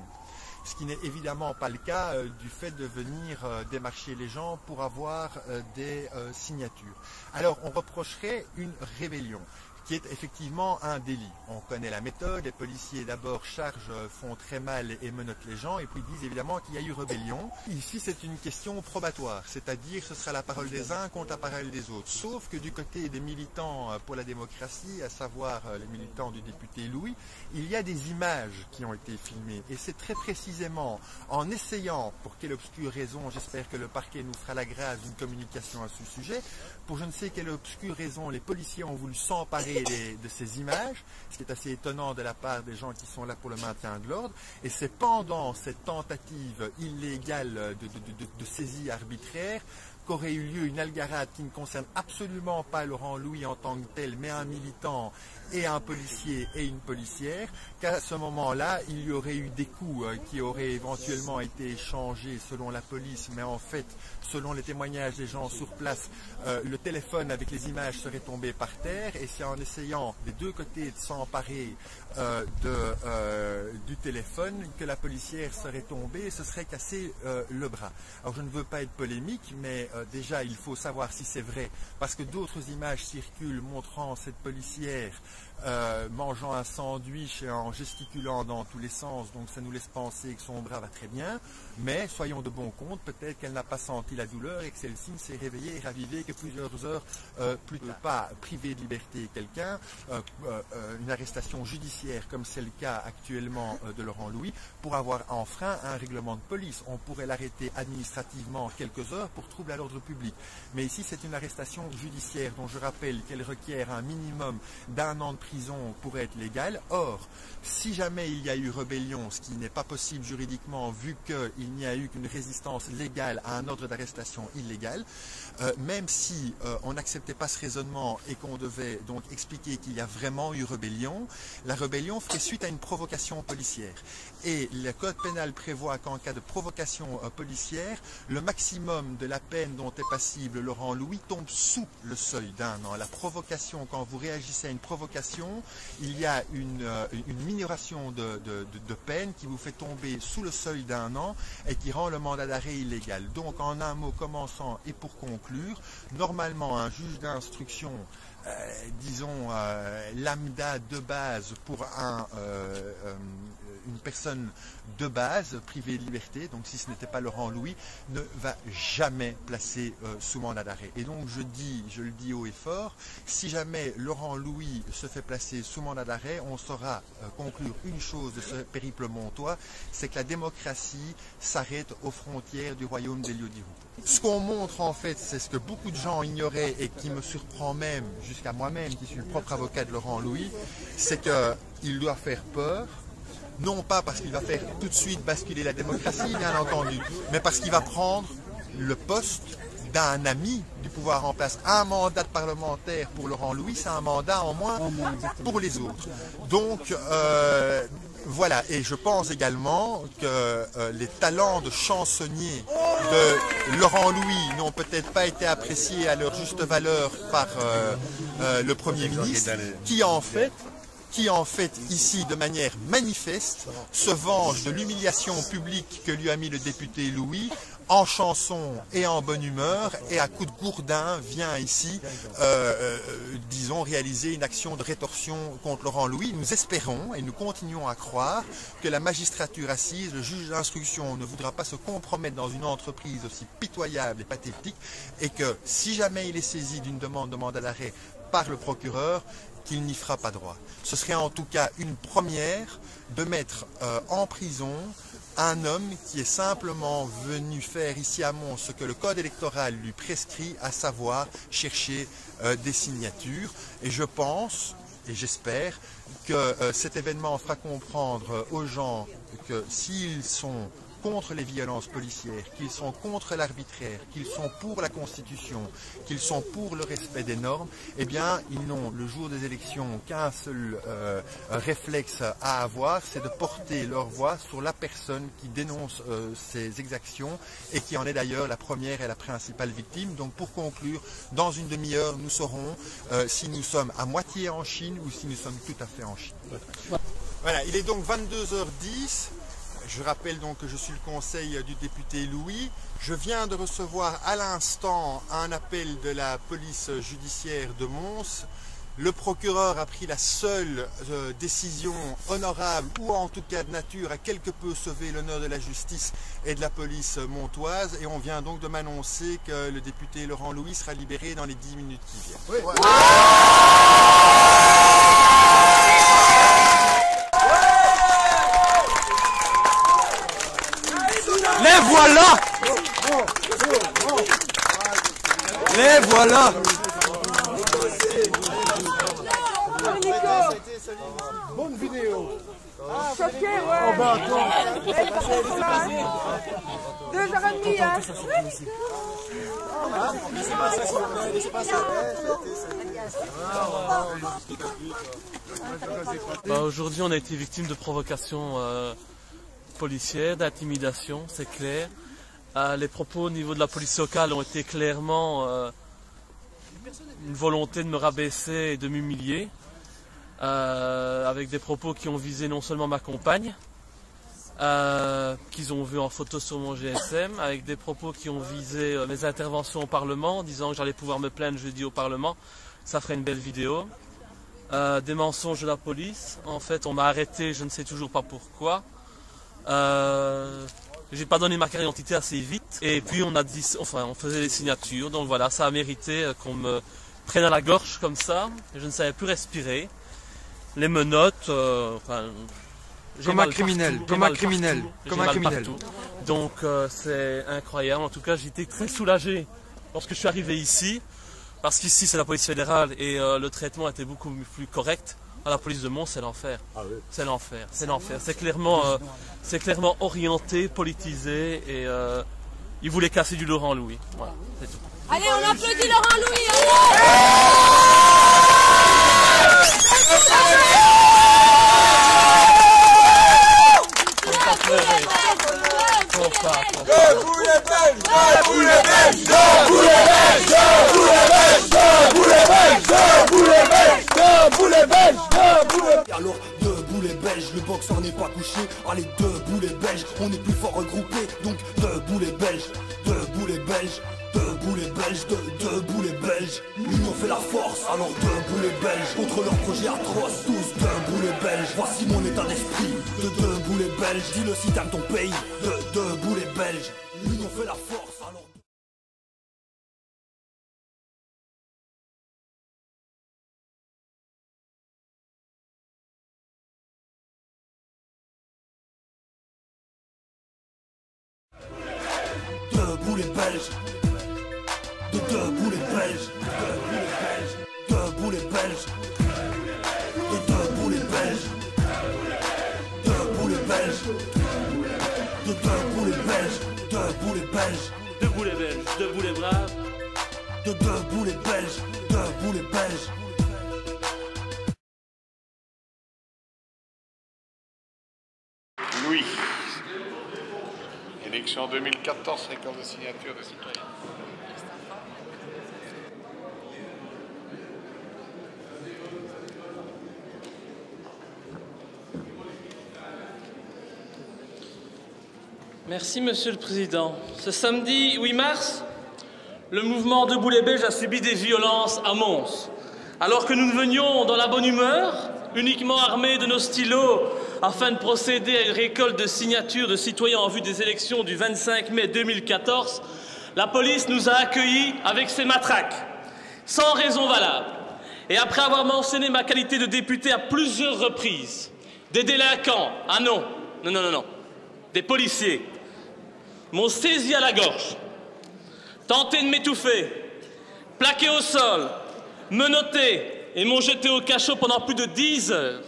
Ce qui n'est évidemment pas le cas du fait de venir démarcher les gens pour avoir des signatures. Alors on reprocherait une rébellion, qui est effectivement un délit. On connaît la méthode, les policiers d'abord chargent, font très mal et menottent les gens, et puis disent évidemment qu'il y a eu rébellion. Ici c'est une question probatoire, c'est-à-dire ce sera la parole des uns contre la parole des autres. Sauf que du côté des militants pour la démocratie, à savoir les militants du député Louis, il y a des images qui ont été filmées, et c'est très précisément en essayant, pour quelle obscure raison, j'espère que le parquet nous fera la grâce d'une communication à ce sujet, pour je ne sais quelle obscure raison, les policiers ont voulu s'emparer de ces images, ce qui est assez étonnant de la part des gens qui sont là pour le maintien de l'ordre, et c'est pendant cette tentative illégale de saisie arbitraire qu'aurait eu lieu une algarade qui ne concerne absolument pas Laurent Louis en tant que tel, mais un militant et un policier et une policière, qu'à ce moment-là, il y aurait eu des coups qui auraient éventuellement été échangés selon la police, mais en fait, selon les témoignages des gens sur place, le téléphone avec les images serait tombé par terre, et c'est en essayant des deux côtés de s'emparer du téléphone que la policière serait tombée et se serait cassé le bras. Alors je ne veux pas être polémique, mais déjà il faut savoir si c'est vrai, parce que d'autres images circulent montrant cette policière mangeant un sandwich et en gesticulant dans tous les sens, donc ça nous laisse penser que son bras va très bien, mais soyons de bon compte, peut-être qu'elle n'a pas senti la douleur et que celle-ci ne s'est réveillée et ravivée que plusieurs heures plus tard. Pas priver de liberté quelqu'un, une arrestation judiciaire comme c'est le cas actuellement de Laurent Louis, pour avoir enfreint un règlement de police. On pourrait l'arrêter administrativement quelques heures pour trouble à l'ordre public, mais ici c'est une arrestation judiciaire dont je rappelle qu'elle requiert un minimum d'1 an de prison pour être légale. Or, si jamais il y a eu rébellion, ce qui n'est pas possible juridiquement vu qu'il n'y a eu qu'une résistance légale à un ordre d'arrestation illégal, même si on n'acceptait pas ce raisonnement et qu'on devait donc expliquer qu'il y a vraiment eu rébellion, la rébellion ferait suite à une provocation policière. Et le code pénal prévoit qu'en cas de provocation policière, le maximum de la peine dont est passible Laurent Louis tombe sous le seuil d'1 an. La provocation, quand vous réagissez à une provocation, il y a une minoration de peine qui vous fait tomber sous le seuil d'1 an et qui rend le mandat d'arrêt illégal. Donc en un mot commençant et pour conclure, normalement un juge d'instruction, disons lambda de base pour une personne de base, privée de liberté, donc si ce n'était pas Laurent Louis, ne va jamais placer sous mandat d'arrêt. Et donc je le dis haut et fort, si jamais Laurent Louis se fait placer sous mandat d'arrêt, on saura conclure une chose de ce périple montois, c'est que la démocratie s'arrête aux frontières du royaume des Liodiroux. Ce qu'on montre en fait, c'est ce que beaucoup de gens ignoraient et qui me surprend même, jusqu'à moi-même, qui suis le propre avocat de Laurent Louis, c'est qu'il doit faire peur, non pas parce qu'il va faire tout de suite basculer la démocratie, bien entendu, mais parce qu'il va prendre le poste d'un ami du pouvoir en place. Un mandat de parlementaire pour Laurent Louis, c'est un mandat en moins pour les autres. Donc, voilà, et je pense également que les talents de chansonnier de Laurent Louis n'ont peut-être pas été appréciés à leur juste valeur par le Premier ministre, qui en fait ici de manière manifeste se venge de l'humiliation publique que lui a mis le député Louis en chanson et en bonne humeur, et à coup de gourdin vient ici, disons, réaliser une action de rétorsion contre Laurent Louis. Nous espérons et nous continuons à croire que la magistrature assise, le juge d'instruction ne voudra pas se compromettre dans une entreprise aussi pitoyable et pathétique, et que si jamais il est saisi d'une demande de mandat d'arrêt par le procureur, qu'il n'y fera pas droit. Ce serait en tout cas une première de mettre en prison un homme qui est simplement venu faire ici à Mons ce que le code électoral lui prescrit, à savoir chercher des signatures. Et je pense, et j'espère, que cet événement fera comprendre aux gens que s'ils sont contre les violences policières, qu'ils sont contre l'arbitraire, qu'ils sont pour la Constitution, qu'ils sont pour le respect des normes, eh bien, ils n'ont le jour des élections qu'un seul réflexe à avoir, c'est de porter leur voix sur la personne qui dénonce ces exactions et qui en est d'ailleurs la première et la principale victime. Donc pour conclure, dans une demi-heure, nous saurons si nous sommes à moitié en Chine ou si nous sommes tout à fait en Chine. Voilà, il est donc 22h10. Je rappelle donc que je suis le conseil du député Louis. Je viens de recevoir à l'instant un appel de la police judiciaire de Mons. Le procureur a pris la seule décision honorable, ou en tout cas de nature à quelque peu sauver l'honneur de la justice et de la police montoise. Et on vient donc de m'annoncer que le député Laurent Louis sera libéré dans les 10 minutes qui viennent. Oui. Ouais. Les voilà! Les voilà! Bonne vidéo! Choqué, ouais! Oh bah attends! 2h30, hein! Laissez passer, s'il vous plaît, laissez passer! Aujourd'hui, on a été victime de provocations policière, d'intimidation, c'est clair. Les propos au niveau de la police locale ont été clairement une volonté de me rabaisser et de m'humilier, avec des propos qui ont visé non seulement ma compagne, qu'ils ont vu en photo sur mon GSM, avec des propos qui ont visé mes interventions au Parlement, en disant que j'allais pouvoir me plaindre jeudi au Parlement, ça ferait une belle vidéo. Des mensonges de la police, en fait on m'a arrêté, je ne sais toujours pas pourquoi. J'ai pas donné ma carte d'identité assez vite, et puis on faisait des signatures, donc voilà, ça a mérité qu'on me prenne à la gorge comme ça, je ne savais plus respirer, les menottes, comme un criminel, comme un criminel, comme un criminel. Donc c'est incroyable, en tout cas j'étais très soulagé lorsque je suis arrivé ici, parce qu'ici c'est la police fédérale et le traitement était beaucoup plus correct. À la police de Mons, c'est l'enfer. Ah oui. C'est l'enfer, c'est l'enfer. C'est clairement orienté, politisé, et ils voulaient casser du Laurent Louis. Voilà, c'est tout. Allez, on applaudit Laurent Louis, allez! Debout les Belges! Debout les Belges! Debout les Belges! Debout les Belges! Debout les Belges! Debout les Belges! Debout les Belges! Debout les Belges! Alors, debout les Belges, le boxeur n'est pas couché. Allez, debout les Belges, on est plus fort regroupés. Donc, debout les Belges! Debout les Belges! Debout les Belges! Debout les Belges! L'union fait la force, alors debout les Belges, contre leur projet atroce, tous debout les Belges. Voici mon état d'esprit, de debout les Belges. Dis-le si t'aimes ton pays, de debout les Belges. L'union fait la force, alors... Debout les Belges, de debout les Belges, debout les Belges, de debout les Belges, debout les Belges, de debout les Belges, debout les Belges, Debout les Belges, debout les braves, de debout les Belges, debout les Belges. Louis. Élection 2014, récolte de signature de citoyens. Merci Monsieur le Président. Ce samedi 8 mars, le mouvement Debout les Belges a subi des violences à Mons. Alors que nous venions dans la bonne humeur, uniquement armés de nos stylos, afin de procéder à une récolte de signatures de citoyens en vue des élections du 25 mai 2014, la police nous a accueillis avec ses matraques, sans raison valable. Et après avoir mentionné ma qualité de député à plusieurs reprises, des délinquants, ah non, des policiers, m'ont saisi à la gorge, tenté de m'étouffer, plaqué au sol, menotté et m'ont jeté au cachot pendant plus de 10 heures.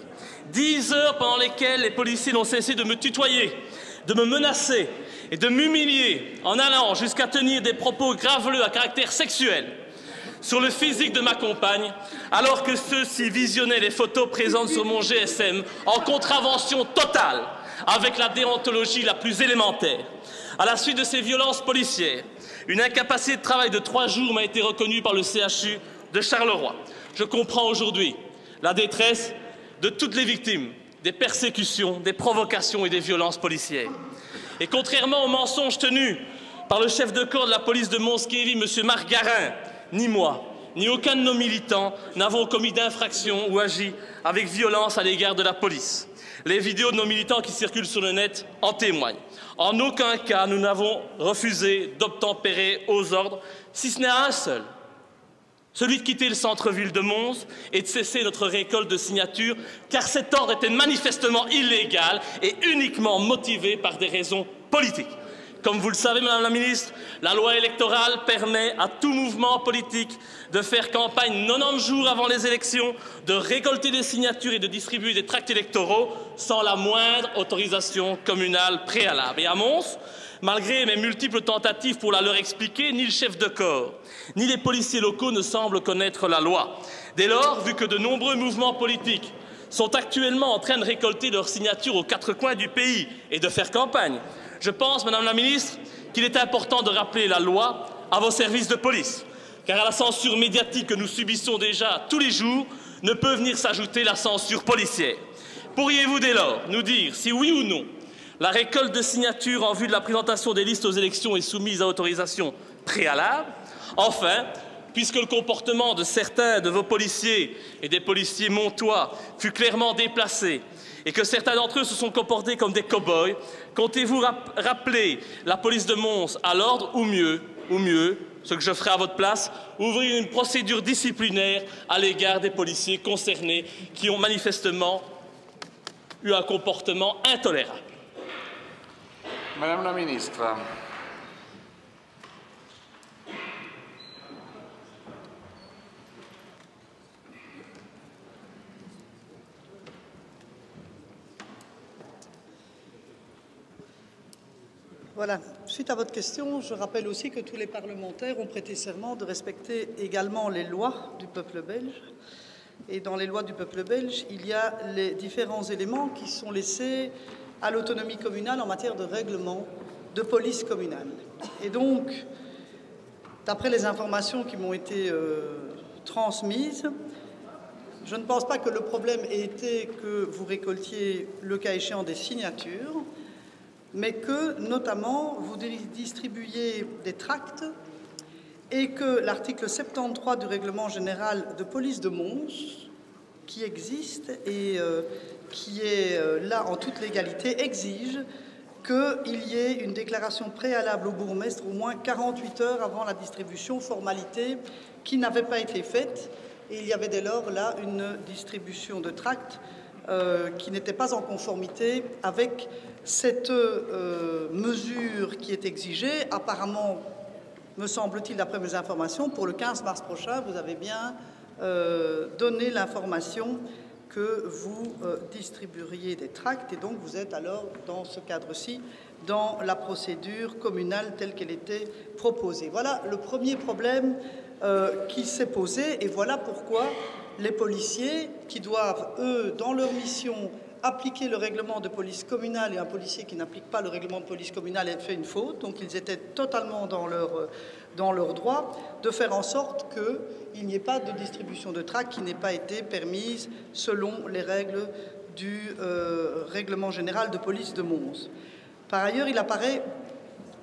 10 heures pendant lesquelles les policiers n'ont cessé de me tutoyer, de me menacer et de m'humilier en allant jusqu'à tenir des propos graveleux à caractère sexuel sur le physique de ma compagne, alors que ceux-ci visionnaient les photos présentes sur mon GSM en contravention totale avec la déontologie la plus élémentaire. À la suite de ces violences policières, une incapacité de travail de 3 jours m'a été reconnue par le CHU de Charleroi. Je comprends aujourd'hui la détresse de toutes les victimes des persécutions, des provocations et des violences policières. Et contrairement aux mensonges tenus par le chef de corps de la police de Mons-Kévy, M. Marc Garin, ni moi, ni aucun de nos militants n'avons commis d'infraction ou agi avec violence à l'égard de la police. Les vidéos de nos militants qui circulent sur le net en témoignent. En aucun cas, nous n'avons refusé d'obtempérer aux ordres, si ce n'est à un seul, celui de quitter le centre-ville de Mons et de cesser notre récolte de signatures, car cet ordre était manifestement illégal et uniquement motivé par des raisons politiques. Comme vous le savez, Madame la Ministre, la loi électorale permet à tout mouvement politique de faire campagne 90 jours avant les élections, de récolter des signatures et de distribuer des tracts électoraux sans la moindre autorisation communale préalable. Et à Mons, malgré mes multiples tentatives pour la leur expliquer, ni le chef de corps, ni les policiers locaux ne semblent connaître la loi. Dès lors, vu que de nombreux mouvements politiques sont actuellement en train de récolter leurs signatures aux 4 coins du pays et de faire campagne, je pense, Madame la Ministre, qu'il est important de rappeler la loi à vos services de police, car à la censure médiatique que nous subissons déjà tous les jours, ne peut venir s'ajouter la censure policière. Pourriez-vous dès lors nous dire si oui ou non la récolte de signatures en vue de la présentation des listes aux élections est soumise à autorisation préalable? Enfin, puisque le comportement de certains de vos policiers et des policiers montois fut clairement déplacé et que certains d'entre eux se sont comportés comme des cow-boys, comptez-vous rappeler la police de Mons à l'ordre ou mieux, ce que je ferai à votre place, ouvrir une procédure disciplinaire à l'égard des policiers concernés qui ont manifestement eu un comportement intolérable? Madame la Ministre. Voilà. Suite à votre question, je rappelle aussi que tous les parlementaires ont prêté serment de respecter également les lois du peuple belge. Et dans les lois du peuple belge, il y a les différents éléments qui sont laissés à l'autonomie communale en matière de règlement de police communale. Et donc, d'après les informations qui m'ont été transmises, je ne pense pas que le problème ait été que vous récoltiez, le cas échéant, des signatures, mais que, notamment, vous distribuiez des tracts et que l'article 73 du règlement général de police de Mons, qui existe et qui est là en toute légalité, exige qu'il y ait une déclaration préalable au bourgmestre au moins 48 heures avant la distribution, formalité qui n'avait pas été faite. Et il y avait dès lors là une distribution de tracts qui n'était pas en conformité avec cette mesure qui est exigée. Apparemment, me semble-t-il, d'après mes informations, pour le 15 mars prochain, vous avez bien donné l'information que vous distribueriez des tracts, et donc vous êtes alors, dans ce cadre-ci, dans la procédure communale telle qu'elle était proposée. Voilà le premier problème qui s'est posé, et voilà pourquoi les policiers, qui doivent, eux, dans leur mission, appliquer le règlement de police communale, et un policier qui n'applique pas le règlement de police communale a fait une faute, donc ils étaient totalement dans leur droit de faire en sorte qu'il n'y ait pas de distribution de tracts qui n'ait pas été permise selon les règles du règlement général de police de Mons. Par ailleurs, il apparaît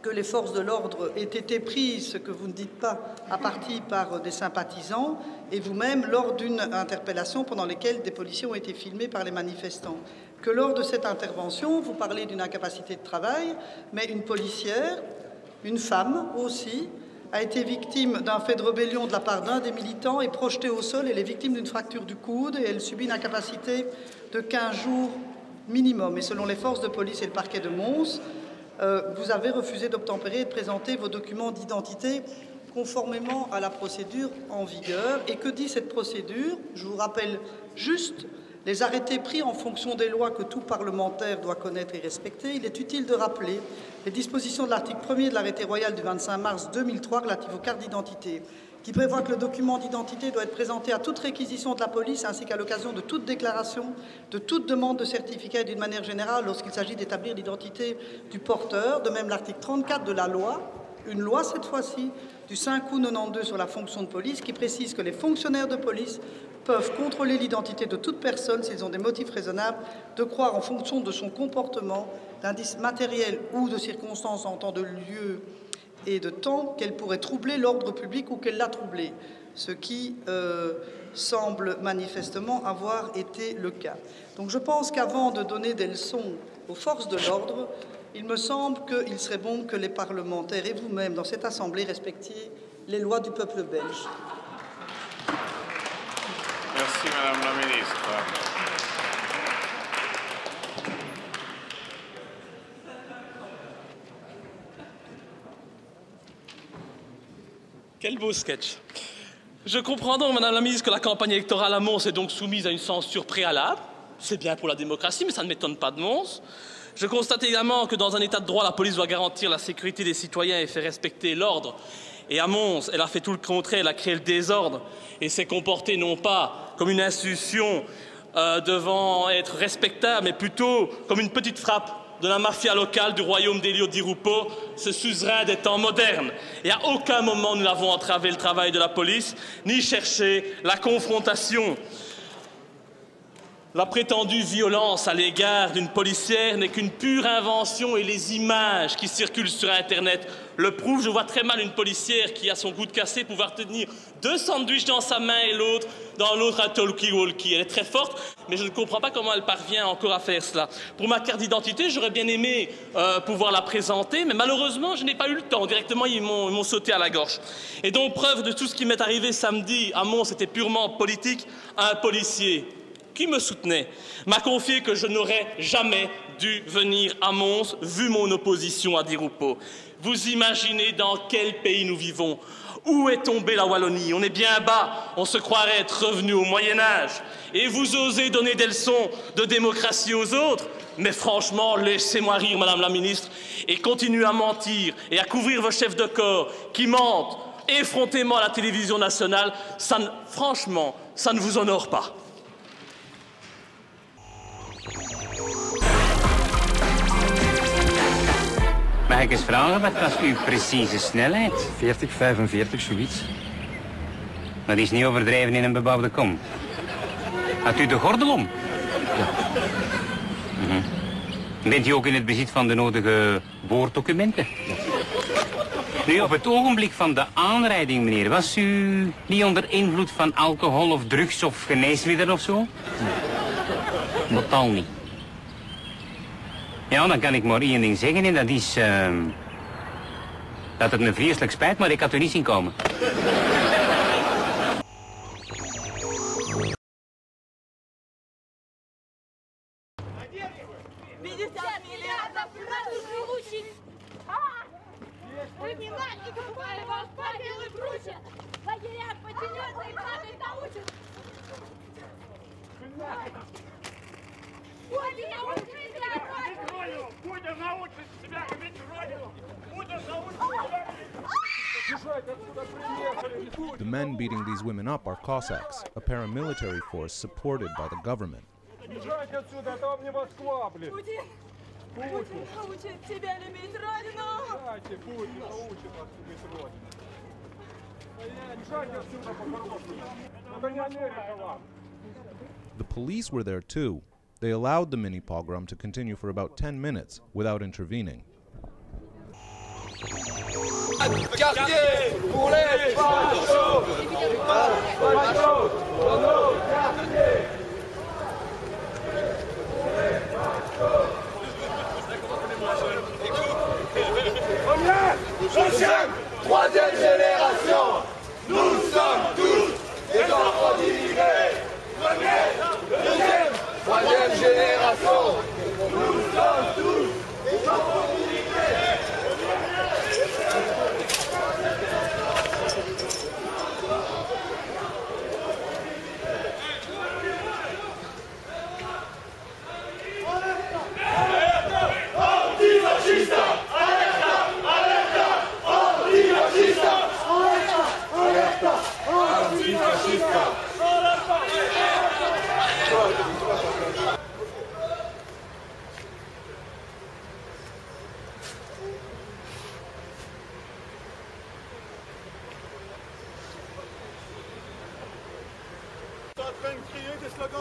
que les forces de l'ordre aient été prises, ce que vous ne dites pas, à partie par des sympathisants, et vous-même lors d'une interpellation pendant laquelle des policiers ont été filmés par les manifestants. Que lors de cette intervention, vous parlez d'une incapacité de travail, mais une policière, une femme aussi, a été victime d'un fait de rébellion de la part d'un des militants, est projetée au sol, elle est victime d'une fracture du coude et elle subit une incapacité de 15 jours minimum. Et selon les forces de police et le parquet de Mons, vous avez refusé d'obtempérer et de présenter vos documents d'identité conformément à la procédure en vigueur. Et que dit cette procédure? Je vous rappelle juste les arrêtés pris en fonction des lois que tout parlementaire doit connaître et respecter. Il est utile de rappeler les dispositions de l'article 1er de l'arrêté royal du 25 mars 2003 relatif aux cartes d'identité, qui prévoit que le document d'identité doit être présenté à toute réquisition de la police ainsi qu'à l'occasion de toute déclaration, de toute demande de certificat et d'une manière générale lorsqu'il s'agit d'établir l'identité du porteur. De même, l'article 34 de la loi, une loi cette fois-ci, du 5 août 92 sur la fonction de police, qui précise que les fonctionnaires de police peuvent contrôler l'identité de toute personne s'ils ont des motifs raisonnables de croire en fonction de son comportement, d'indices matériels ou de circonstances en temps de lieu et de temps qu'elle pourrait troubler l'ordre public ou qu'elle l'a troublé, ce qui semble manifestement avoir été le cas. Donc je pense qu'avant de donner des leçons aux forces de l'ordre, il me semble qu'il serait bon que les parlementaires et vous-même dans cette Assemblée respectiez les lois du peuple belge. Merci Madame la Ministre. Quel beau sketch. Je comprends donc, Madame la Ministre, que la campagne électorale à Mons est donc soumise à une censure préalable. C'est bien pour la démocratie, mais ça ne m'étonne pas de Mons. Je constate également que dans un état de droit, la police doit garantir la sécurité des citoyens et faire respecter l'ordre. Et à Mons, elle a fait tout le contraire, elle a créé le désordre et s'est comportée non pas comme une institution devant être respectable, mais plutôt comme une petite frappe de la mafia locale du royaume d'Elio Di Rupo, ce suzerain des temps modernes. Et à aucun moment nous n'avons entravé le travail de la police, ni cherché la confrontation. La prétendue violence à l'égard d'une policière n'est qu'une pure invention et les images qui circulent sur Internet le prouvent. Je vois très mal une policière qui a son coude cassé pouvoir tenir 2 sandwichs dans sa main et dans l'autre un talkie-walkie. Elle est très forte, mais je ne comprends pas comment elle parvient encore à faire cela. Pour ma carte d'identité, j'aurais bien aimé pouvoir la présenter, mais malheureusement, je n'ai pas eu le temps. Directement, ils m'ont sauté à la gorge. Et donc, preuve de tout ce qui m'est arrivé samedi à Mons, c'était purement politique, un policier qui me soutenait m'a confié que je n'aurais jamais dû venir à Mons, vu mon opposition à Di Rupo. Vous imaginez dans quel pays nous vivons? Où est tombée la Wallonie? On est bien bas, on se croirait être revenu au Moyen-Âge. Et vous osez donner des leçons de démocratie aux autres? Mais franchement, laissez-moi rire, Madame la Ministre, et continuez à mentir et à couvrir vos chefs de corps qui mentent effrontément à la télévision nationale. Franchement, ça ne vous honore pas. Mag ik eens vragen, wat was uw precieze snelheid? 40, 45, zoiets. Dat is niet overdreven in een bebouwde kom. Had u de gordel om? Ja. Bent u ook in het bezit van de nodige boordocumenten? Ja. Nu, op het ogenblik van de aanrijding, meneer, was u niet onder invloed van alcohol of drugs of geneesmiddelen of zo? Nee. Totaal niet. Ja, dan kan ik maar één ding zeggen en dat is... dat het me vreselijk spijt, maar ik had u niet zien komen. The men beating these women up are Cossacks, a paramilitary force supported by the government. The police were there too. They allowed the mini pogrom to continue for about 10 minutes without intervening. Quartier pour les fachos! Fachos! Dans nos quartiers! Première, deuxième, troisième génération! Nous sommes tous des enfants d'immigrés! Première, deuxième, troisième génération! Nous sommes tous des enfants d'immigrés!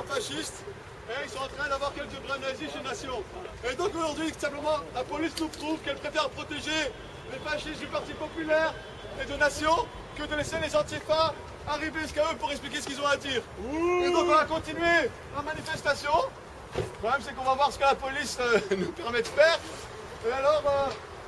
Fascistes et ils sont en train d'avoir quelques nazis chez Nation. Et donc aujourd'hui, simplement, la police nous prouve qu'elle préfère protéger les fascistes du Parti Populaire et de Nation que de laisser les antifas arriver jusqu'à eux pour expliquer ce qu'ils ont à dire. Et donc on va continuer la manifestation. Le problème c'est qu'on va voir ce que la police nous permet de faire. Et alors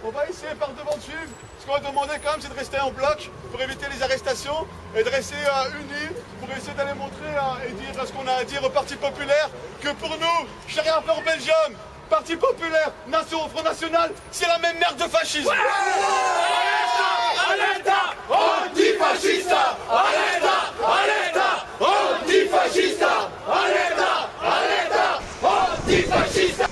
on va essayer par devant de suivre. Ce qu'on va demander quand même c'est de rester en bloc pour éviter les arrestations et de rester unis pour essayer d'aller montrer et dire ce qu'on a à dire au Parti Populaire que pour nous, chéri un peu au Belgium, Parti Populaire, Nation, Front National, c'est la même merde de fascisme. Alerta! Antifascista! Alerta! Alerta! Antifascista! Alerta! Alerta! Antifascista!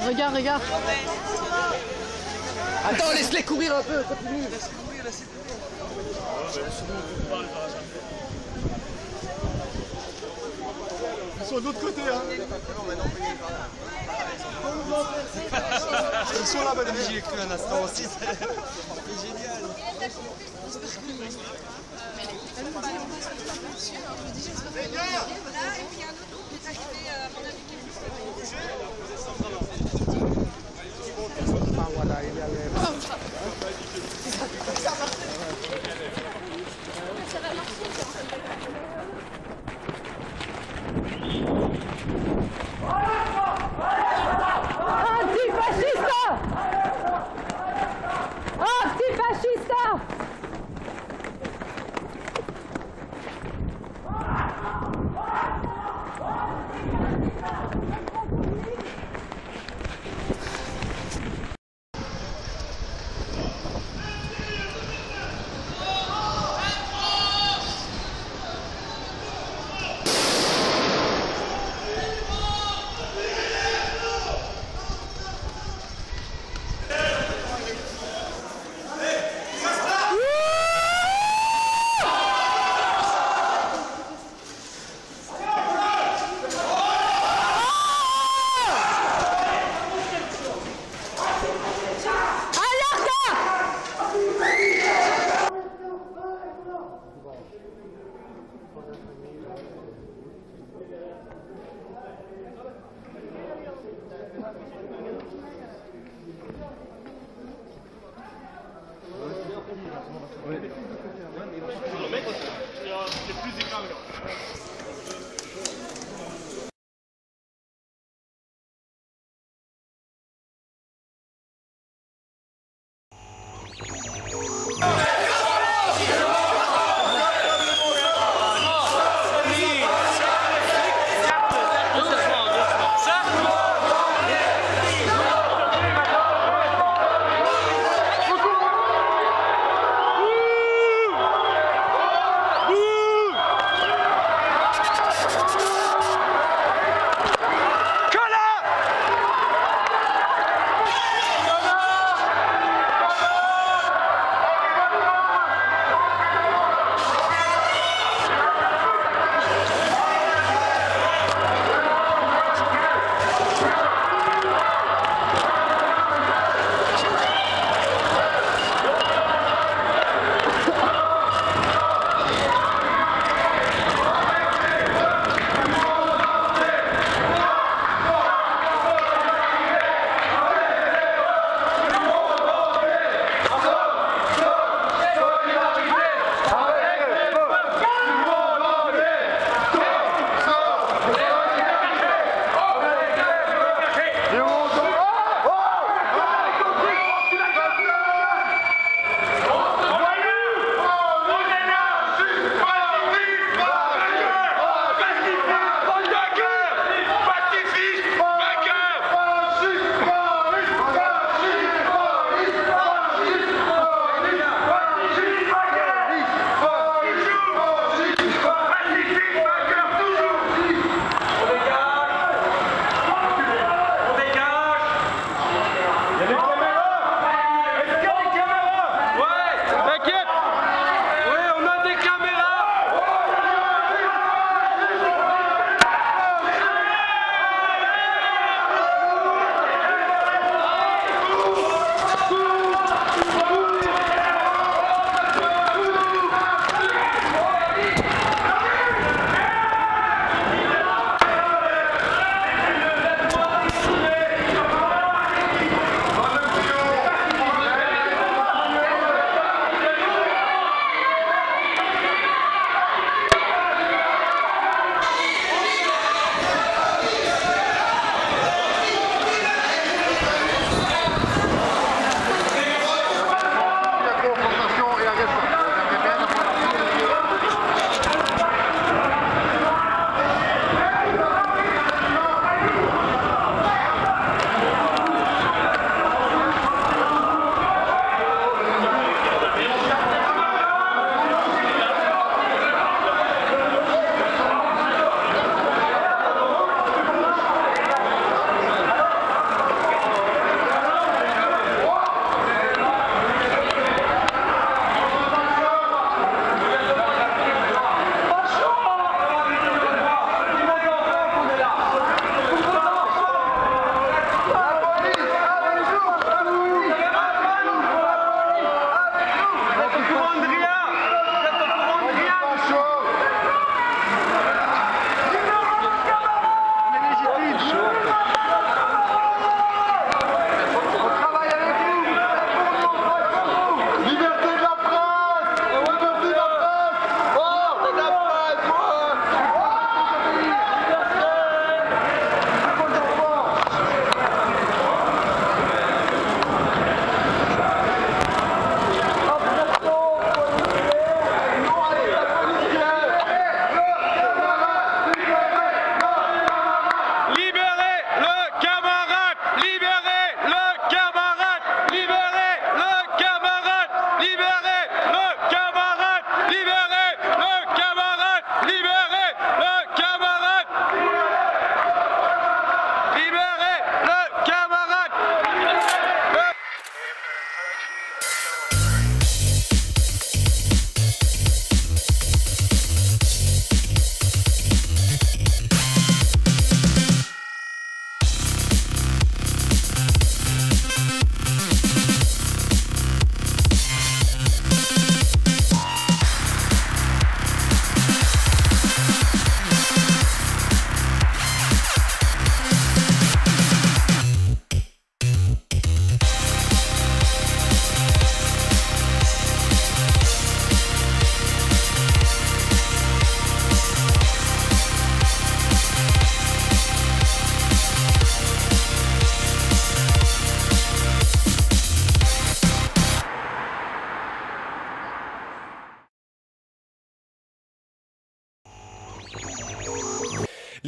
Regarde, regarde. Attends, laisse-les courir un peu, continue. Ils sont de l'autre côté, hein. Ils sont là-bas, j'y ai cru un instant aussi. C'est génial. Les gars, là, et puis un autre groupe qui est arrivé, à mon avis, Antifascista! Antifascista!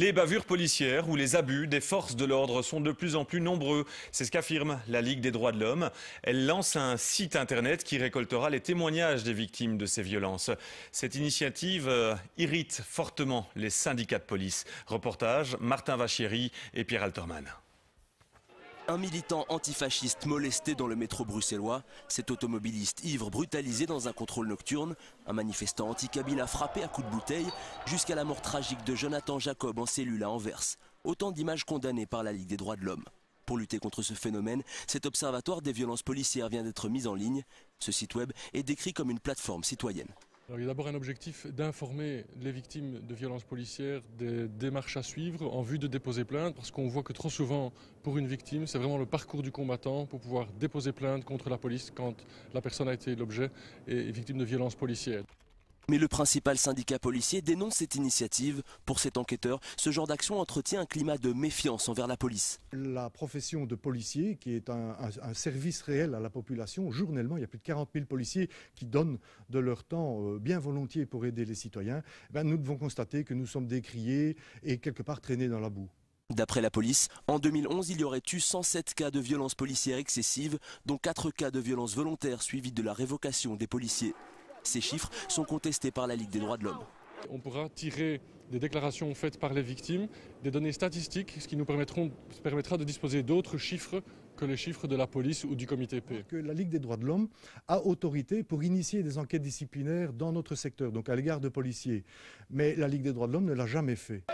Les bavures policières ou les abus des forces de l'ordre sont de plus en plus nombreux. C'est ce qu'affirme la Ligue des droits de l'homme. Elle lance un site internet qui récoltera les témoignages des victimes de ces violences. Cette initiative irrite fortement les syndicats de police. Reportage Martin Vachieri et Pierre Alterman. Un militant antifasciste molesté dans le métro bruxellois, cet automobiliste ivre brutalisé dans un contrôle nocturne, un manifestant anti-Kabyle a frappé à coups de bouteille jusqu'à la mort tragique de Jonathan Jacob en cellule à Anvers. Autant d'images condamnées par la Ligue des droits de l'homme. Pour lutter contre ce phénomène, cet observatoire des violences policières vient d'être mis en ligne. Ce site web est décrit comme une plateforme citoyenne. Alors, il y a d'abord un objectif d'informer les victimes de violences policières des démarches à suivre en vue de déposer plainte, parce qu'on voit que trop souvent, pour une victime, c'est vraiment le parcours du combattant pour pouvoir déposer plainte contre la police quand la personne a été l'objet et est victime de violences policières. Mais le principal syndicat policier dénonce cette initiative. Pour cet enquêteur, ce genre d'action entretient un climat de méfiance envers la police. La profession de policier, qui est un service réel à la population, journellement, il y a plus de 40 000 policiers qui donnent de leur temps bien volontiers pour aider les citoyens. Nous devons constater que nous sommes décriés et quelque part traînés dans la boue. D'après la police, en 2011, il y aurait eu 107 cas de violences policières excessives, dont 4 cas de violences volontaires suivis de la révocation des policiers. Ces chiffres sont contestés par la Ligue des droits de l'homme. On pourra tirer des déclarations faites par les victimes, des données statistiques, ce qui nous permettra de disposer d'autres chiffres que les chiffres de la police ou du comité P. Que la Ligue des droits de l'homme a autorité pour initier des enquêtes disciplinaires dans notre secteur, donc à l'égard de policiers. Mais la Ligue des droits de l'homme ne l'a jamais fait.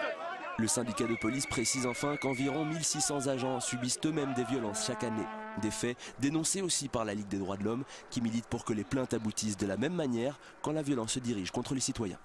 Le syndicat de police précise enfin qu'environ 1600 agents subissent eux-mêmes des violences chaque année. Des faits dénoncés aussi par la Ligue des droits de l'homme qui milite pour que les plaintes aboutissent de la même manière quand la violence se dirige contre les citoyens.